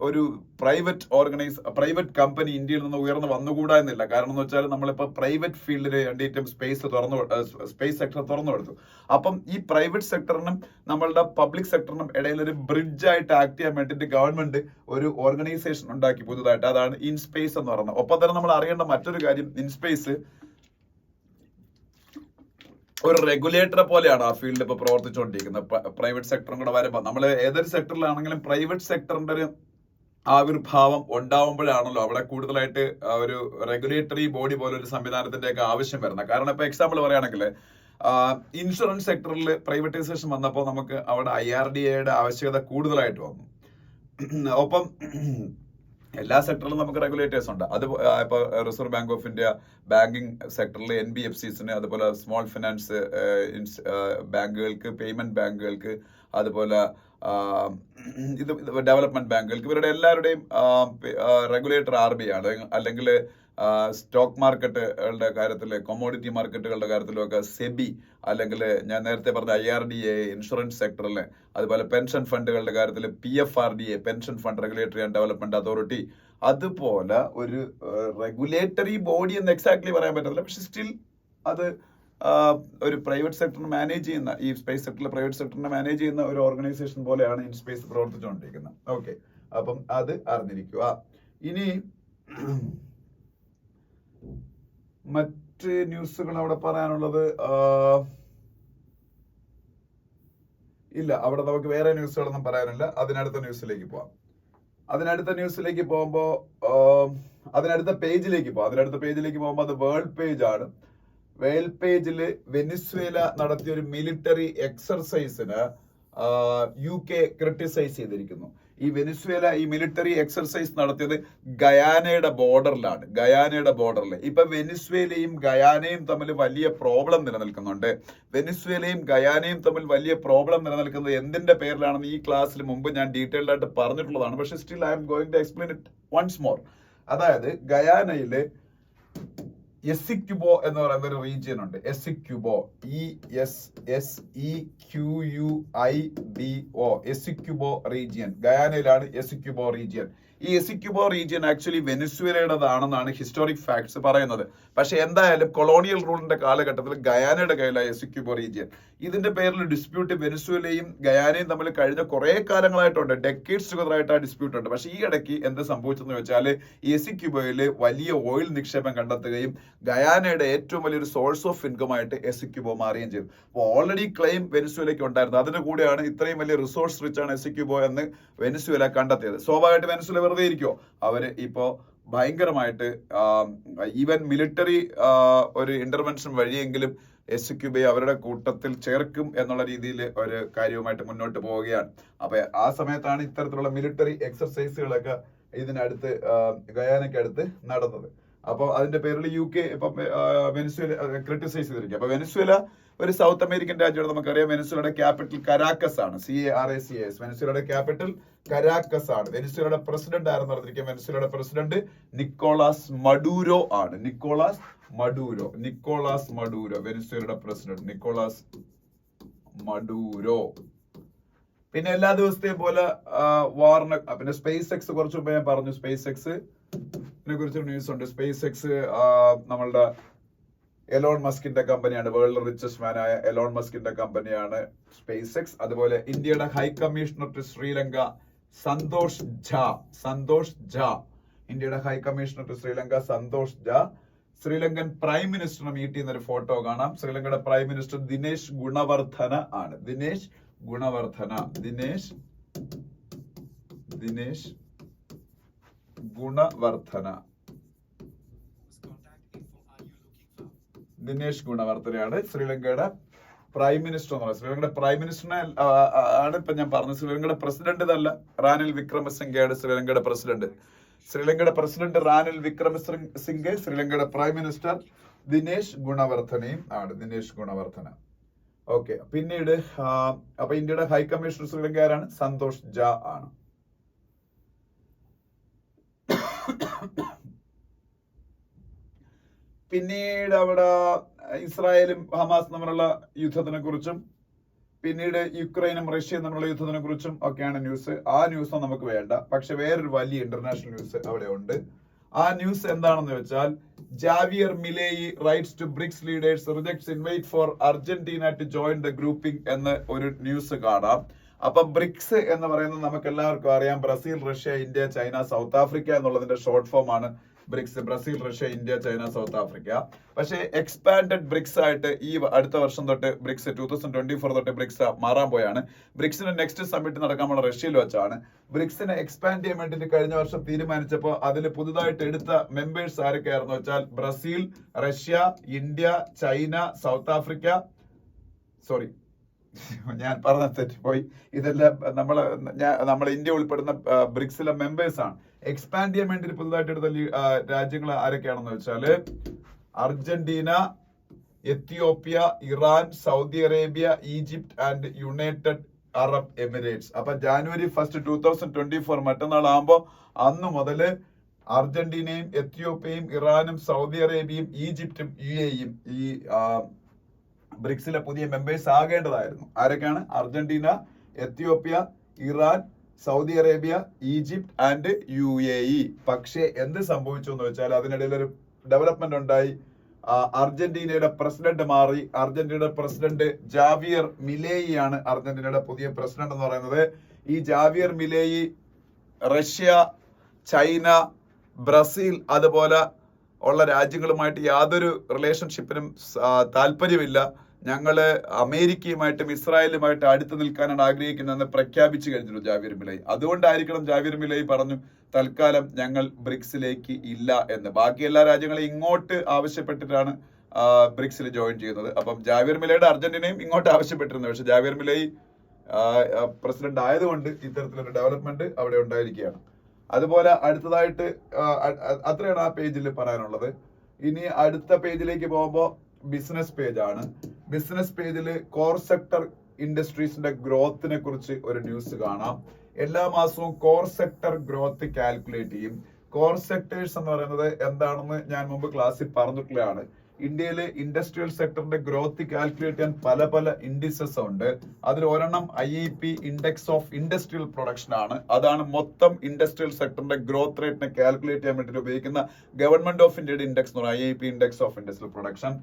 ഒരു പ്രൈവറ്റ് കമ്പനി ഇന്ത്യയിൽ നിന്ന് ഉയർന്നു വന്നുകൂടാ എന്നില്ല. കാരണം എന്ന് വെച്ചാൽ നമ്മളിപ്പോ പ്രൈവറ്റ് ഫീൽഡിന് വേണ്ടിയിട്ടും സ്പേസ് സെക്ടർ തുറന്നു കൊടുത്തു. അപ്പം ഈ പ്രൈവറ്റ് സെക്ടറിനും നമ്മളുടെ പബ്ലിക് സെക്ടറിനും ഇടയിൽ ഒരു ബ്രിഡ്ജ് ആയിട്ട് ആക്ട് ചെയ്യാൻ വേണ്ടിയിട്ട് ഗവൺമെന്റ് ഒരു ഓർഗനൈസേഷൻ ഉണ്ടാക്കി പുതുതായിട്ട്. അതാണ് ഇൻസ്പേസ് എന്ന് പറയുന്നത്. ഒപ്പം തന്നെ നമ്മൾ അറിയേണ്ട മറ്റൊരു കാര്യം, ഇൻസ്പേസ് ഒരു റെഗുലേറ്ററെ പോലെയാണ് ആ ഫീൽഡ് ഇപ്പൊ പ്രവർത്തിച്ചുകൊണ്ടിരിക്കുന്നത്. പ്രൈവറ്റ് സെക്ടറും കൂടെ വരുമ്പോൾ, നമ്മൾ ഏതൊരു സെക്ടറിലാണെങ്കിലും പ്രൈവറ്റ് സെക്ടറിന്റെ ഒരു ആവിർഭാവം ഉണ്ടാവുമ്പോഴാണല്ലോ അവിടെ കൂടുതലായിട്ട് ഒരു റെഗുലേറ്ററി ബോഡി പോലെ ഒരു സംവിധാനത്തിന്റെ ഒക്കെ ആവശ്യം വരുന്നത്. കാരണം ഇപ്പൊ എക്സാമ്പിൾ പറയുകയാണെങ്കിൽ ഇൻഷുറൻസ് സെക്ടറിൽ പ്രൈവറ്റൈസേഷൻ വന്നപ്പോൾ നമുക്ക് അവിടെ IRDAയുടെ ആവശ്യകത കൂടുതലായിട്ട് വന്നു. ഒപ്പം എല്ലാ സെക്ടറിലും നമുക്ക് റെഗുലേറ്റേഴ്സ് ഉണ്ട്. അത് ഇപ്പൊ reserve bank of India banking സെക്ടറിൽ NBFCസിന്, അതുപോലെ സ്മോൾ ഫിനാൻസ് ബാങ്കുകൾക്ക്, പേയ്മെന്റ് ബാങ്കുകൾക്ക്, അതുപോലെ ഇത് ഡെവലപ്മെന്റ് ബാങ്കുകൾക്ക്, ഇവരുടെ എല്ലാവരുടെയും റെഗുലേറ്റർ RBI ആണ്. അല്ലെങ്കിൽ സ്റ്റോക്ക് മാർക്കറ്റുകളുടെ കാര്യത്തിൽ, കൊമോഡിറ്റി മാർക്കറ്റുകളുടെ കാര്യത്തിലൊക്കെ SEBI, അല്ലെങ്കിൽ ഞാൻ നേരത്തെ പറഞ്ഞ IRDA ഇൻഷുറൻസ് സെക്ടറിൽ, അതുപോലെ പെൻഷൻ ഫണ്ടുകളുടെ കാര്യത്തിൽ PFRDA pension fund regulatory and development authority. അതുപോലെ ഒരു റെഗുലേറ്ററി ബോഡി എന്ന് എക്സാക്ട്ലി പറയാൻ പറ്റത്തില്ല, പക്ഷെ സ്റ്റിൽ അത് ഒരു പ്രൈവറ്റ് സെക്ടറിനെ മാനേജ് ചെയ്യുന്ന, ഈ സ്പേസ് സെക്ടറിലെ പ്രൈവറ്റ് സെക്ടറിനെ മാനേജ് ചെയ്യുന്ന ഒരു ഓർഗനൈസേഷൻ പോലെയാണ് ഇൻസ്പേസ് പ്രവർത്തിച്ചുകൊണ്ടിരിക്കുന്നത്. ഓക്കെ, അപ്പം അത് അറിഞ്ഞിരിക്കുക. ഇനി മറ്റ് ന്യൂസുകൾ അവിടെ പറയാനുള്ളത് ഇല്ല. അവിടെ നമുക്ക് വേറെ ന്യൂസുകളൊന്നും പറയാനില്ല. അതിനടുത്ത ന്യൂസിലേക്ക് പോവാം. അതിനടുത്ത പേജിലേക്ക് പോകുമ്പോൾ അത് വേൾഡ് പേജ് ആണ്. വേൾഡ് പേജിൽ വെനിസ്വേല നടത്തിയ ഒരു മിലിറ്ററി എക്സർസൈസിന് UK ക്രിട്ടിസൈസ് ചെയ്തിരിക്കുന്നു. ഈ വെനിസ്വേല ഈ മിലിറ്ററി എക്സർസൈസ് നടത്തിയത് ഗയാനയുടെ ബോർഡറിലാണ്. ഇപ്പൊ വെനിസ്വേലയും ഗയാനയും തമ്മിൽ വലിയ പ്രോബ്ലം നിലനിൽക്കുന്നുണ്ട്. നിലനിൽക്കുന്നത് എന്തിന്റെ പേരിലാണെന്ന് ഈ ക്ലാസ്സിൽ മുമ്പ് ഞാൻ ഡീറ്റെയിൽഡ് ആയിട്ട് പറഞ്ഞിട്ടുള്ളതാണ്. പക്ഷെ still I am going to explain it once more. അതായത് ഗയാനയില് എസിക്യുബോ എന്ന് പറയുന്ന ഒരു റീജിയൻ ഉണ്ട്. Essequibo, ESSEQUIBO, Essequibo region. ഗയാനയിലാണ് എസിക്യുബോ റീജിയൻ. ഈ എസിക്യുബോ റീജിയൻ ആക്ച്വലി വെനിസ്വേലയുടേതാണെന്നാണ് ഹിസ്റ്റോറിക് ഫാക്ട്സ് പറയുന്നത്. പക്ഷെ എന്തായാലും കൊളോണിയൽ റൂളിന്റെ കാലഘട്ടത്തിൽ ഗയാനയുടെ കയ്യിലായ എസിക്യുബോ റീജിയൻ. ഇതിന്റെ പേരിൽ ഡിസ്പ്യൂട്ട് വെനിസ്വേലയും ഗയാനയും തമ്മിൽ കഴിഞ്ഞ കുറെ കാലങ്ങളായിട്ടുണ്ട്. ഡെക്കേഡ്സ് ടുഗദറായിട്ട് ആ ഡിസ്പ്യൂട്ട് ഉണ്ട്. പക്ഷെ ഈ ഇടയ്ക്ക് എന്ത് സംഭവിച്ചെന്ന് വെച്ചാൽ എസിക്യുബോയിൽ വലിയ ഓയിൽ നിക്ഷേപം കണ്ടെത്തുകയും ഗയാനയുടെ ഏറ്റവും വലിയൊരു സോഴ്സ് ഓഫ് ഇൻകം ആയിട്ട് എസിക്യുബോ മാറുകയും ചെയ്തു. അപ്പോൾ ഓൾറെഡി ക്ലെയിം വെനിസ്വേലയ്ക്ക് ഉണ്ടായിരുന്നു. അതിന്റെ കൂടെയാണ് ഇത്രയും വലിയ റിസോഴ്സ് റിച്ച് ആണ് എസിക്യുബോ എന്ന് വെനിസ്വേല കണ്ടെത്തിയത്. സ്വാഭാവികമായിട്ട് വെനിസ്വേല വെറുതെ ഇരിക്കുമോ? അവര് ഇപ്പോ ഭയങ്കരമായിട്ട് ഈവൻ മിലിറ്ററി ഒരു ഇന്റർവെൻഷൻ വഴിയെങ്കിലും എസിക്യുബയെ അവരുടെ കൂട്ടത്തിൽ ചേർക്കും എന്നുള്ള രീതിയിൽ ഒരു കാര്യവുമായിട്ട് മുന്നോട്ട് പോവുകയാണ്. അപ്പൊ ആ സമയത്താണ് ഇത്തരത്തിലുള്ള മിലിറ്ററി എക്സർസൈസുകളൊക്കെ ഇതിനടുത്ത് ഗയാനയ്ക്ക് അടുത്ത് നടന്നത്. അപ്പൊ അതിന്റെ പേരിൽ UK ഇപ്പം വെനിസ്വേല ക്രിട്ടിസൈസ് ചെയ്തിരിക്കും. അപ്പൊ വെനിസ്വേല ഒരു സൗത്ത് അമേരിക്കൻ രാജ്യമാണ്. നമുക്കറിയാം വെനിസ്വേലയുടെ ക്യാപിറ്റൽ കരാക്കസ് ആണ്. CARACAS. വെനിസ്വേലയുടെ ക്യാപിറ്റൽ കരാക്കസ് ആണ്. വെനിസ്വേലയുടെ പ്രസിഡന്റ് ആരെന്ന് പറഞ്ഞിരിക്കും? വെനിസ്വേലയുടെ പ്രസിഡന്റ് നിക്കോളാസ് മഡൂരോ ആണ്. നിക്കോളാസ് മഡൂരോ വെനിസ്വേലയുടെ പ്രസിഡന്റ് നിക്കോളാസ് മഡൂരോ. പിന്നെ എല്ലാ ദിവസത്തെയും പോലെ വാറിന് പിന്നെ സ്പേസ് എക്സ് കുറച്ച് മുമ്പ് ഞാൻ പറഞ്ഞു. സ്പേസ് എക്സിനെ കുറിച്ച് ന്യൂസ് ഉണ്ട്. സ്പേസ് എക്സ് നമ്മളുടെ എലോൺ മസ്കിന്റെ കമ്പനിയാണ്. വേൾഡ് റിച്ചസ്റ്റ് മാൻ ആയ എലോൺ മസ്കിന്റെ കമ്പനിയാണ് സ്പേസ് എക്സ്. അതുപോലെ ഇന്ത്യയുടെ high commissioner to Sri Lanka Santosh Jha. ഇന്ത്യയുടെ high commissioner to Sri Lanka Santosh Jha Sri Lankan prime മിനിസ്റ്ററിനെ മീറ്റ് ചെയ്യുന്ന ഒരു ഫോട്ടോ കാണാം. ശ്രീലങ്കയുടെ പ്രൈം മിനിസ്റ്റർ ദിനേശ് ഗുണവർധന ആണ്. ദിനേശ് ഗുണവർധന. ദിനേശ് ഗുണവർധനയാണ് ശ്രീലങ്കയുടെ പ്രൈം മിനിസ്റ്റർ എന്ന് പറയുന്നത്. ശ്രീലങ്കയുടെ പ്രൈം മിനിസ്റ്ററിനെ ആണ് ഇപ്പൊ ഞാൻ പറഞ്ഞത്. ശ്രീലങ്കയുടെ പ്രസിഡന്റ് ഇതല്ല, റാനിൽ വിക്രമസിംഗയാണ് ശ്രീലങ്കയുടെ പ്രസിഡന്റ്. ശ്രീലങ്കയുടെ പ്രസിഡന്റ് റാനിൽ വിക്രമസിംഗെ, ശ്രീലങ്കയുടെ പ്രൈം മിനിസ്റ്റർ ദിനേശ് ഗുണവർധനയും ആണ്. ദിനേശ് ഗുണവർധന. ഓക്കെ. പിന്നീട് അപ്പൊ ഇന്ത്യയുടെ ഹൈ കമ്മീഷണർ ശ്രീലങ്ക ആരാണ്? സന്തോഷ് ഝാ ആണ്. പിന്നീട് അവിടെ ഇസ്രായേലും ഹമാസ് തമ്മിലുള്ള യുദ്ധത്തിനെ കുറിച്ചും പിന്നീട് യുക്രൈനും റഷ്യയും തമ്മിലുള്ള യുദ്ധത്തിനെ കുറിച്ചും ഒക്കെയാണ് ന്യൂസ്. ആ ന്യൂസ് നമുക്ക് വേണ്ട. പക്ഷെ വേറൊരു വലിയ ഇന്റർനാഷണൽ ന്യൂസ് അവിടെ ഉണ്ട്. ആ ന്യൂസ് എന്താണെന്ന് വെച്ചാൽ Javier Milei writes to BRICS leaders rejects invite for Argentina to join the grouping എന്ന് ഒരു ന്യൂസ് കാണാം. അപ്പൊ ബ്രിക്സ് എന്ന് പറയുന്നത് നമുക്ക് എല്ലാവർക്കും അറിയാം. Brazil, Russia, India, China, South Africa എന്നുള്ളതിന്റെ ഷോർട്ട് ഫോം ആണ് BRICS. Brazil, Russia, India, China, South Africa. പക്ഷേ എക്സ്പാൻഡഡ് ബ്രിക്സ് ആയിട്ട് ഈ അടുത്ത വർഷം തൊട്ട് ബ്രിക്സ് 2024 തൊട്ട് ബ്രിക്സ് മാറാൻ പോയാണ്. ബ്രിക്സിന്റെ നെക്സ്റ്റ് സമ്മിറ്റ് നടക്കാനുള്ള റഷ്യയിൽ വെച്ചാണ്. ബ്രിക്സിനെ എക്സ്പാൻഡ് ചെയ്യാൻ വേണ്ടിയിട്ട് കഴിഞ്ഞ വർഷം തീരുമാനിച്ചപ്പോൾ അതിൽ പുതുതായിട്ട് എടുത്ത മെമ്പേഴ്സ് ആരൊക്കെയായിരുന്നു വെച്ചാൽ Brazil, Russia, India, China, South Africa. Sorry, ഞാൻ പറഞ്ഞ തെറ്റിപ്പോയി. ഇതെല്ലാം നമ്മളെ ഇന്ത്യ ഉൾപ്പെടുന്ന ബ്രിക്സിലെ മെമ്പേഴ്സ് ആണ്. എക്സ്പാൻഡ് ചെയ്യാൻ വേണ്ടി പുതുതായിട്ട് എടുത്ത രാജ്യങ്ങൾ ആരൊക്കെയാണെന്ന് വെച്ചാല് Argentina, Ethiopia, Iran, Saudi Arabia, Egypt and United Arab Emirates. അപ്പൊ January 1, 2024 മറ്റന്നാൾ ആകുമ്പോ അന്ന് മുതല് അർജന്റീനയും എത്യോപ്യയും ഇറാനും സൗദി അറേബ്യയും ഈജിപ്റ്റും UAEയും ഈ ബ്രിക്സിലെ പുതിയ മെമ്പേഴ്സ് ആകേണ്ടതായിരുന്നു. ആരൊക്കെയാണ്? Argentina, Ethiopia, Iran, Saudi Arabia, Egypt and UAE. പക്ഷേ എന്ത് സംഭവിച്ചു എന്ന് വെച്ചാൽ അതിനിടയിൽ ഒരു ഡെവലപ്മെന്റ് ഉണ്ടായി. അർജന്റീനയുടെ പ്രസിഡന്റ് മാറി. അർജന്റീനയുടെ പ്രസിഡന്റ് ജാവിയർ മിലേയി ആണ് അർജന്റീനയുടെ പുതിയ പ്രസിഡന്റ് എന്ന് പറയുന്നത്. ഈ ജാവിയർ മിലേയി റഷ്യ, ചൈന, ബ്രസീൽ അതുപോലെ ഉള്ള രാജ്യങ്ങളുമായിട്ട് യാതൊരു റിലേഷൻഷിപ്പിനും താല്പര്യമില്ല. ഞങ്ങള് അമേരിക്കയുമായിട്ടും ഇസ്രായേലുമായിട്ട് അടുത്ത് നിൽക്കാനാണ് ആഗ്രഹിക്കുന്നതെന്ന് പ്രഖ്യാപിച്ചു കഴിഞ്ഞിരുന്നു ജാവിയർ മിലേയി. അതുകൊണ്ടായിരിക്കണം ജാവിയർ മിലേയി പറഞ്ഞു തൽക്കാലം ഞങ്ങൾ ബ്രിക്സിലേക്ക് ഇല്ല എന്ന്. ബാക്കി എല്ലാ രാജ്യങ്ങളും ഇങ്ങോട്ട് ആവശ്യപ്പെട്ടിട്ടാണ് ബ്രിക്സിൽ ജോയിൻ ചെയ്യുന്നത്. അപ്പം ജാവിയർ മിലേയുടെ അർജന്റീനയും ഇങ്ങോട്ട് ആവശ്യപ്പെട്ടിരുന്നു. പക്ഷെ ജാവിയർ മിലേയി പ്രസിഡന്റ് ആയതുകൊണ്ട് ഇത്തരത്തിലൊരു ഡെവലപ്മെന്റ് അവിടെ ഉണ്ടായിരിക്കുകയാണ്. അതുപോലെ അടുത്തതായിട്ട് അത്രയാണ് ആ പേജിൽ പറയാനുള്ളത്. ഇനി അടുത്ത പേജിലേക്ക് പോകുമ്പോൾ ബിസിനസ് പേജ് ആണ്. ബിസിനസ് പേജിൽ കോർ സെക്ടർ ഇൻഡസ്ട്രീസിന്റെ ഗ്രോത്തിനെ കുറിച്ച് ഒരു ന്യൂസ് കാണാം. എല്ലാ മാസവും കോർ സെക്ടർ ഗ്രോത്ത് കാൽക്കുലേറ്റ് ചെയ്യും. കോർ സെക്ടേഴ്സ് എന്ന് പറയുന്നത് എന്താണെന്ന് ഞാൻ മുമ്പ് ക്ലാസ്സിൽ പറഞ്ഞിട്ടുള്ളതാണ്. ഇന്ത്യയിലെ ഇൻഡസ്ട്രിയൽ സെക്ടറിന്റെ ഗ്രോത്ത് കാൽക്കുലേറ്റ് ചെയ്യാൻ പല പല ഇൻഡിസസ് ഉണ്ട്. അതിൽ ഒരെണ്ണം IIP index of industrial production ആണ്. അതാണ് മൊത്തം ഇൻഡസ്ട്രിയൽ സെക്ടറിന്റെ ഗ്രോത്ത് റേറ്റിനെ കാൽക്കുലേറ്റ് ചെയ്യാൻ വേണ്ടിയിട്ട് ഉപയോഗിക്കുന്ന ഗവൺമെന്റ് ഓഫ് ഇന്ത്യയുടെ ഇൻഡെക്സ് എന്ന് പറയുന്നത് IIP index of industrial production.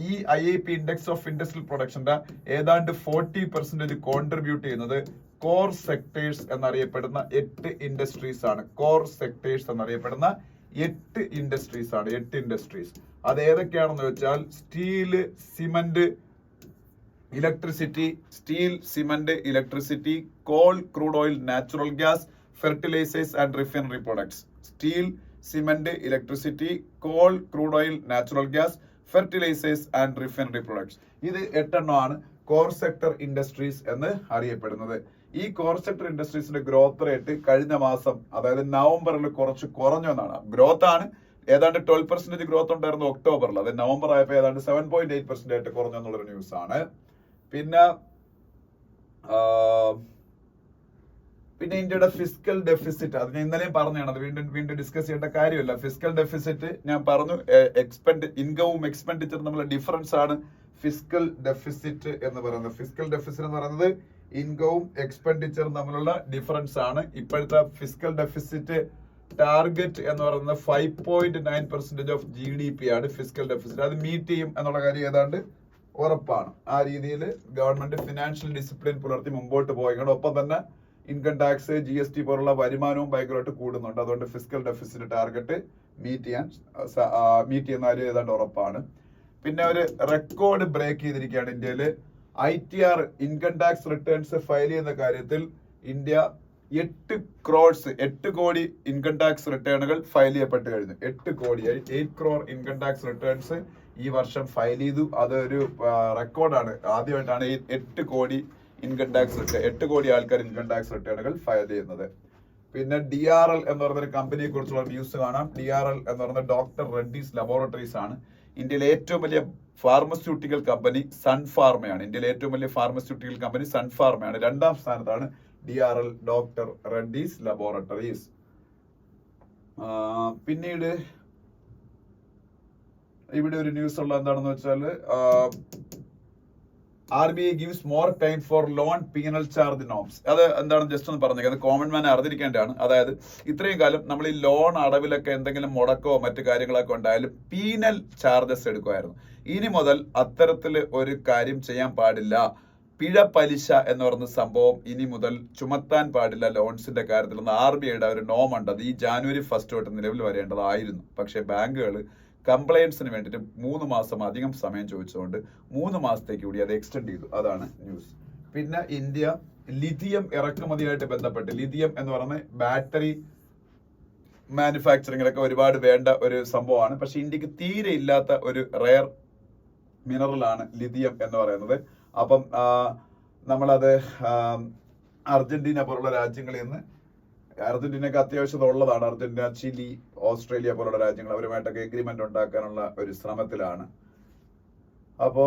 ഈ IIP ഇൻഡെക്സ് ഓഫ് ഇൻഡസ്ട്രിയൽ പ്രൊഡക്ഷന്റെ ഏതാണ്ട് 40% കോൺട്രിബ്യൂട്ട് ചെയ്യുന്നത് കോർ സെക്ടേഴ്സ് എന്നറിയപ്പെടുന്ന 8 ഇൻഡസ്ട്രീസ് ആണ്. കോർ സെക്ടേഴ്സ് എന്നറിയപ്പെടുന്ന 8 ഇൻഡസ്ട്രീസ് ആണ്. 8 ഇൻഡസ്ട്രീസ് അത് ഏതൊക്കെയാണെന്ന് വെച്ചാൽ steel, cement, electricity, steel, cement, electricity, coal, crude oil, natural gas, fertilisers and refinery products. Steel, cement, electricity, coal, crude oil, natural gas, fertilisers and refinery products. ഇത് 8 എണ്ണമാണ് core sector industries എന്ന് അറിയപ്പെടുന്നത്. ഈ core sector ഇൻഡസ്ട്രീസിന്റെ growth rate കഴിഞ്ഞ മാസം, അതായത് നവംബറിൽ കുറച്ച് കുറഞ്ഞു എന്നാണ്. ഗ്രോത്ത് ആണ് ഏതാണ്ട് 12% ഗ്രോത്ത് ഉണ്ടായിരുന്നു ഒക്ടോബറിൽ. അത് നവംബർ ആയപ്പോൾ ഏതാണ്ട് 7.8% ആയിട്ട് കുറഞ്ഞു എന്നുള്ളൊരു ന്യൂസ് ആണ്. പിന്നെ ഇന്ത്യയുടെ ഫിസിക്കൽ ഡെഫിസിറ്റ്, അത് ഞാൻ ഇന്നലെയും പറഞ്ഞാണ്, അത് വീണ്ടും ഡിസ്കസ് ചെയ്യേണ്ട കാര്യമില്ല. ഫിസിക്കൽ ഡെഫിസിറ്റ് ഞാൻ പറഞ്ഞു, ഇൻകവും എക്സ്പെൻഡിച്ചറും തമ്മിലുള്ള ഡിഫറൻസ് ആണ് ഫിസിക്കൽ ഡെഫിസിറ്റ് എന്ന് പറയുന്നത്. ഫിസിക്കൽ ഡെഫിസിറ്റ് എന്ന് പറയുന്നത് ഇൻകവും എക്സ്പെൻഡിച്ചറും തമ്മിലുള്ള ഡിഫറൻസ് ആണ്. ഇപ്പോഴത്തെ ഫിസിക്കൽ ഡെഫിസിറ്റ് ടാർഗറ്റ് എന്ന് പറയുന്നത് 5.9% ഓഫ് GDP ആണ് ഫിസിക്കൽ ഡെഫിസിറ്റ്. അത് മീറ്റ് ചെയ്യും എന്നുള്ള കാര്യം ഏതാണ്ട് ഉറപ്പാണ്. ആ രീതിയിൽ ഗവൺമെന്റ് ഫിനാൻഷ്യൽ ഡിസിപ്ലിൻ പുലർത്തി മുമ്പോട്ട് പോയിക്കൊണ്ട് ഒപ്പം തന്നെ ഇൻകം ടാക്സ്, GST പോലുള്ള വരുമാനവും ഭയങ്കരമായിട്ട് കൂടുന്നുണ്ട്. അതുകൊണ്ട് ഫിസിക്കൽ ഡെഫിസിറ്റ് ടാർഗറ്റ് മീറ്റ് ചെയ്യുന്ന കാര്യം ഏതാണ്ട് ഉറപ്പാണ്. പിന്നെ ഒരു റെക്കോർഡ് ബ്രേക്ക് ചെയ്തിരിക്കുകയാണ് ഇന്ത്യയിൽ. ITR income tax returns file ചെയ്യുന്ന കാര്യത്തിൽ ഇന്ത്യ 8 കോടി ഇൻകം ടാക്സ് റിട്ടേണുകൾ ഫയൽ ചെയ്യപ്പെട്ട് കഴിഞ്ഞു. 8 crore ഇൻകം ടാക്സ് റിട്ടേൺസ് ഈ വർഷം ഫയൽ ചെയ്തു. അതൊരു റെക്കോർഡാണ്. ആദ്യമായിട്ടാണ് ഈ 8 കോടി ഇൻകം ടാക്സ് റിട്ടേൺ, 8 കോടി ആൾക്കാർ ഇൻകം ടാക്സ് റിട്ടേണുകൾ ഫയൽ ചെയ്യുന്നത്. പിന്നെ DRL എന്ന് പറയുന്ന ഒരു കമ്പനിയെ കുറിച്ചുള്ള ന്യൂസ് കാണാം. DRL എന്ന് പറയുന്നത് ഡോക്ടർ റെഡ്ഡീസ് ലബോറട്ടറീസ് ആണ്. ഇന്ത്യയിലെ ഏറ്റവും വലിയ ഫാർമസ്യൂട്ടിക്കൽ കമ്പനി സൺഫാർമയാണ്. ഇന്ത്യയിലെ ഏറ്റവും വലിയ ഫാർമസ്യൂട്ടിക്കൽ കമ്പനി സൺഫാർമയാണ്. 2ാം സ്ഥാനത്താണ് DRL, ഡോക്ടർ റെഡ്ഡീസ് ലബോറട്ടറീസ്. പിന്നീട് ഇവിടെ ഒരു ന്യൂസ് ഉള്ള എന്താണെന്ന് വെച്ചാൽ RBI gives more time for loan penal charge norms. അത് എന്താണെന്ന് ജസ്റ്റ് ഒന്ന് പറഞ്ഞേക്കാം. അത് കോമൺ മാൻ അറിഞ്ഞിരിക്കേണ്ടതാണ്. അതായത് ഇത്രയും കാലം നമ്മൾ ഈ ലോൺ അടവിലൊക്കെ എന്തെങ്കിലും മുടക്കോ മറ്റു കാര്യങ്ങളൊക്കെ ഉണ്ടായാലും പീനൽ ചാർജസ് എടുക്കുമായിരുന്നു. ഇനി മുതൽ അത്തരത്തിൽ ഒരു കാര്യം ചെയ്യാൻ പാടില്ല. പിഴ പലിശ എന്ന് പറയുന്ന സംഭവം ഇനി മുതൽ ചുമത്താൻ പാടില്ല ലോൺസിന്റെ കാര്യത്തിൽ നിന്ന് RBIയുടെ ഒരു നോം ഉണ്ട്. അത് ഈ January 1 തൊട്ട് നിലവിൽ വരേണ്ടതായിരുന്നു. പക്ഷേ ബാങ്കുകൾ കംപ്ലയൻസിന് വേണ്ടിയിട്ട് 3 മാസം അധികം സമയം ചോദിച്ചുകൊണ്ട് 3 മാസത്തേക്ക് കൂടി അത് എക്സ്റ്റെൻഡ് ചെയ്തു. അതാണ് ന്യൂസ്. പിന്നെ ഇന്ത്യ ലിഥിയം ഇറക്കുമതിയായിട്ട് ബന്ധപ്പെട്ട്, ലിഥിയം എന്ന് പറയുന്നത് ബാറ്ററി മാനുഫാക്ചറിങ്ങിലൊക്കെ ഒരുപാട് വേണ്ട ഒരു സംഭവമാണ്. പക്ഷെ ഇന്ത്യക്ക് തീരെ ഇല്ലാത്ത ഒരു റെയർ മിനറലാണ് ലിഥിയം എന്ന് പറയുന്നത്. അപ്പം നമ്മളത് അർജന്റീന പോലുള്ള രാജ്യങ്ങളിൽ നിന്ന്, അർജന്റീനക്ക് അത്യാവശ്യത ഉള്ളതാണ്. അർജന്റീന, ചിലി, ഓസ്ട്രേലിയ പോലുള്ള രാജ്യങ്ങൾ അവരുമായിട്ടൊക്കെ എഗ്രിമെന്റ് ഉണ്ടാക്കാനുള്ള ഒരു ശ്രമത്തിലാണ്. അപ്പോ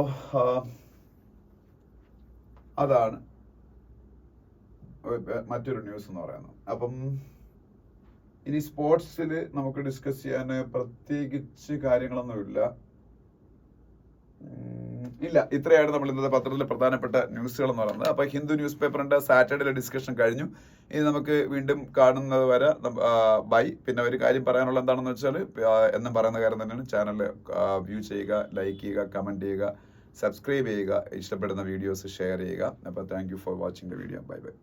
അതാണ് മറ്റൊരു ന്യൂസ് എന്ന് പറയുന്നത്. അപ്പം ഇനി സ്പോർട്സിൽ നമുക്ക് ഡിസ്കസ് ചെയ്യാൻ പ്രത്യേകിച്ച് കാര്യങ്ങളൊന്നുമില്ല. ഇത്രയാണ് നമ്മൾ ഇന്നത്തെ പത്രത്തിലെ പ്രധാനപ്പെട്ട ന്യൂസുകൾ എന്ന് പറയുന്നത്. അപ്പൊ ഹിന്ദു ന്യൂസ് പേപ്പറിന്റെ സാറ്റർഡേയിലെ ഡിസ്കഷൻ കഴിഞ്ഞു. ഇനി നമുക്ക് വീണ്ടും കാണുന്നത് വരെ ബൈ. പിന്നെ ഒരു കാര്യം പറയാനുള്ള എന്താണെന്ന് വെച്ചാൽ, എന്നും പറയുന്ന കാര്യം തന്നെയാണ്, ചാനൽ വ്യൂ ചെയ്യുക, ലൈക്ക് ചെയ്യുക, കമന്റ് ചെയ്യുക, സബ്സ്ക്രൈബ് ചെയ്യുക, ഇഷ്ടപ്പെടുന്ന വീഡിയോസ് ഷെയർ ചെയ്യുക. അപ്പോൾ thank you for watching the video. Bye bye.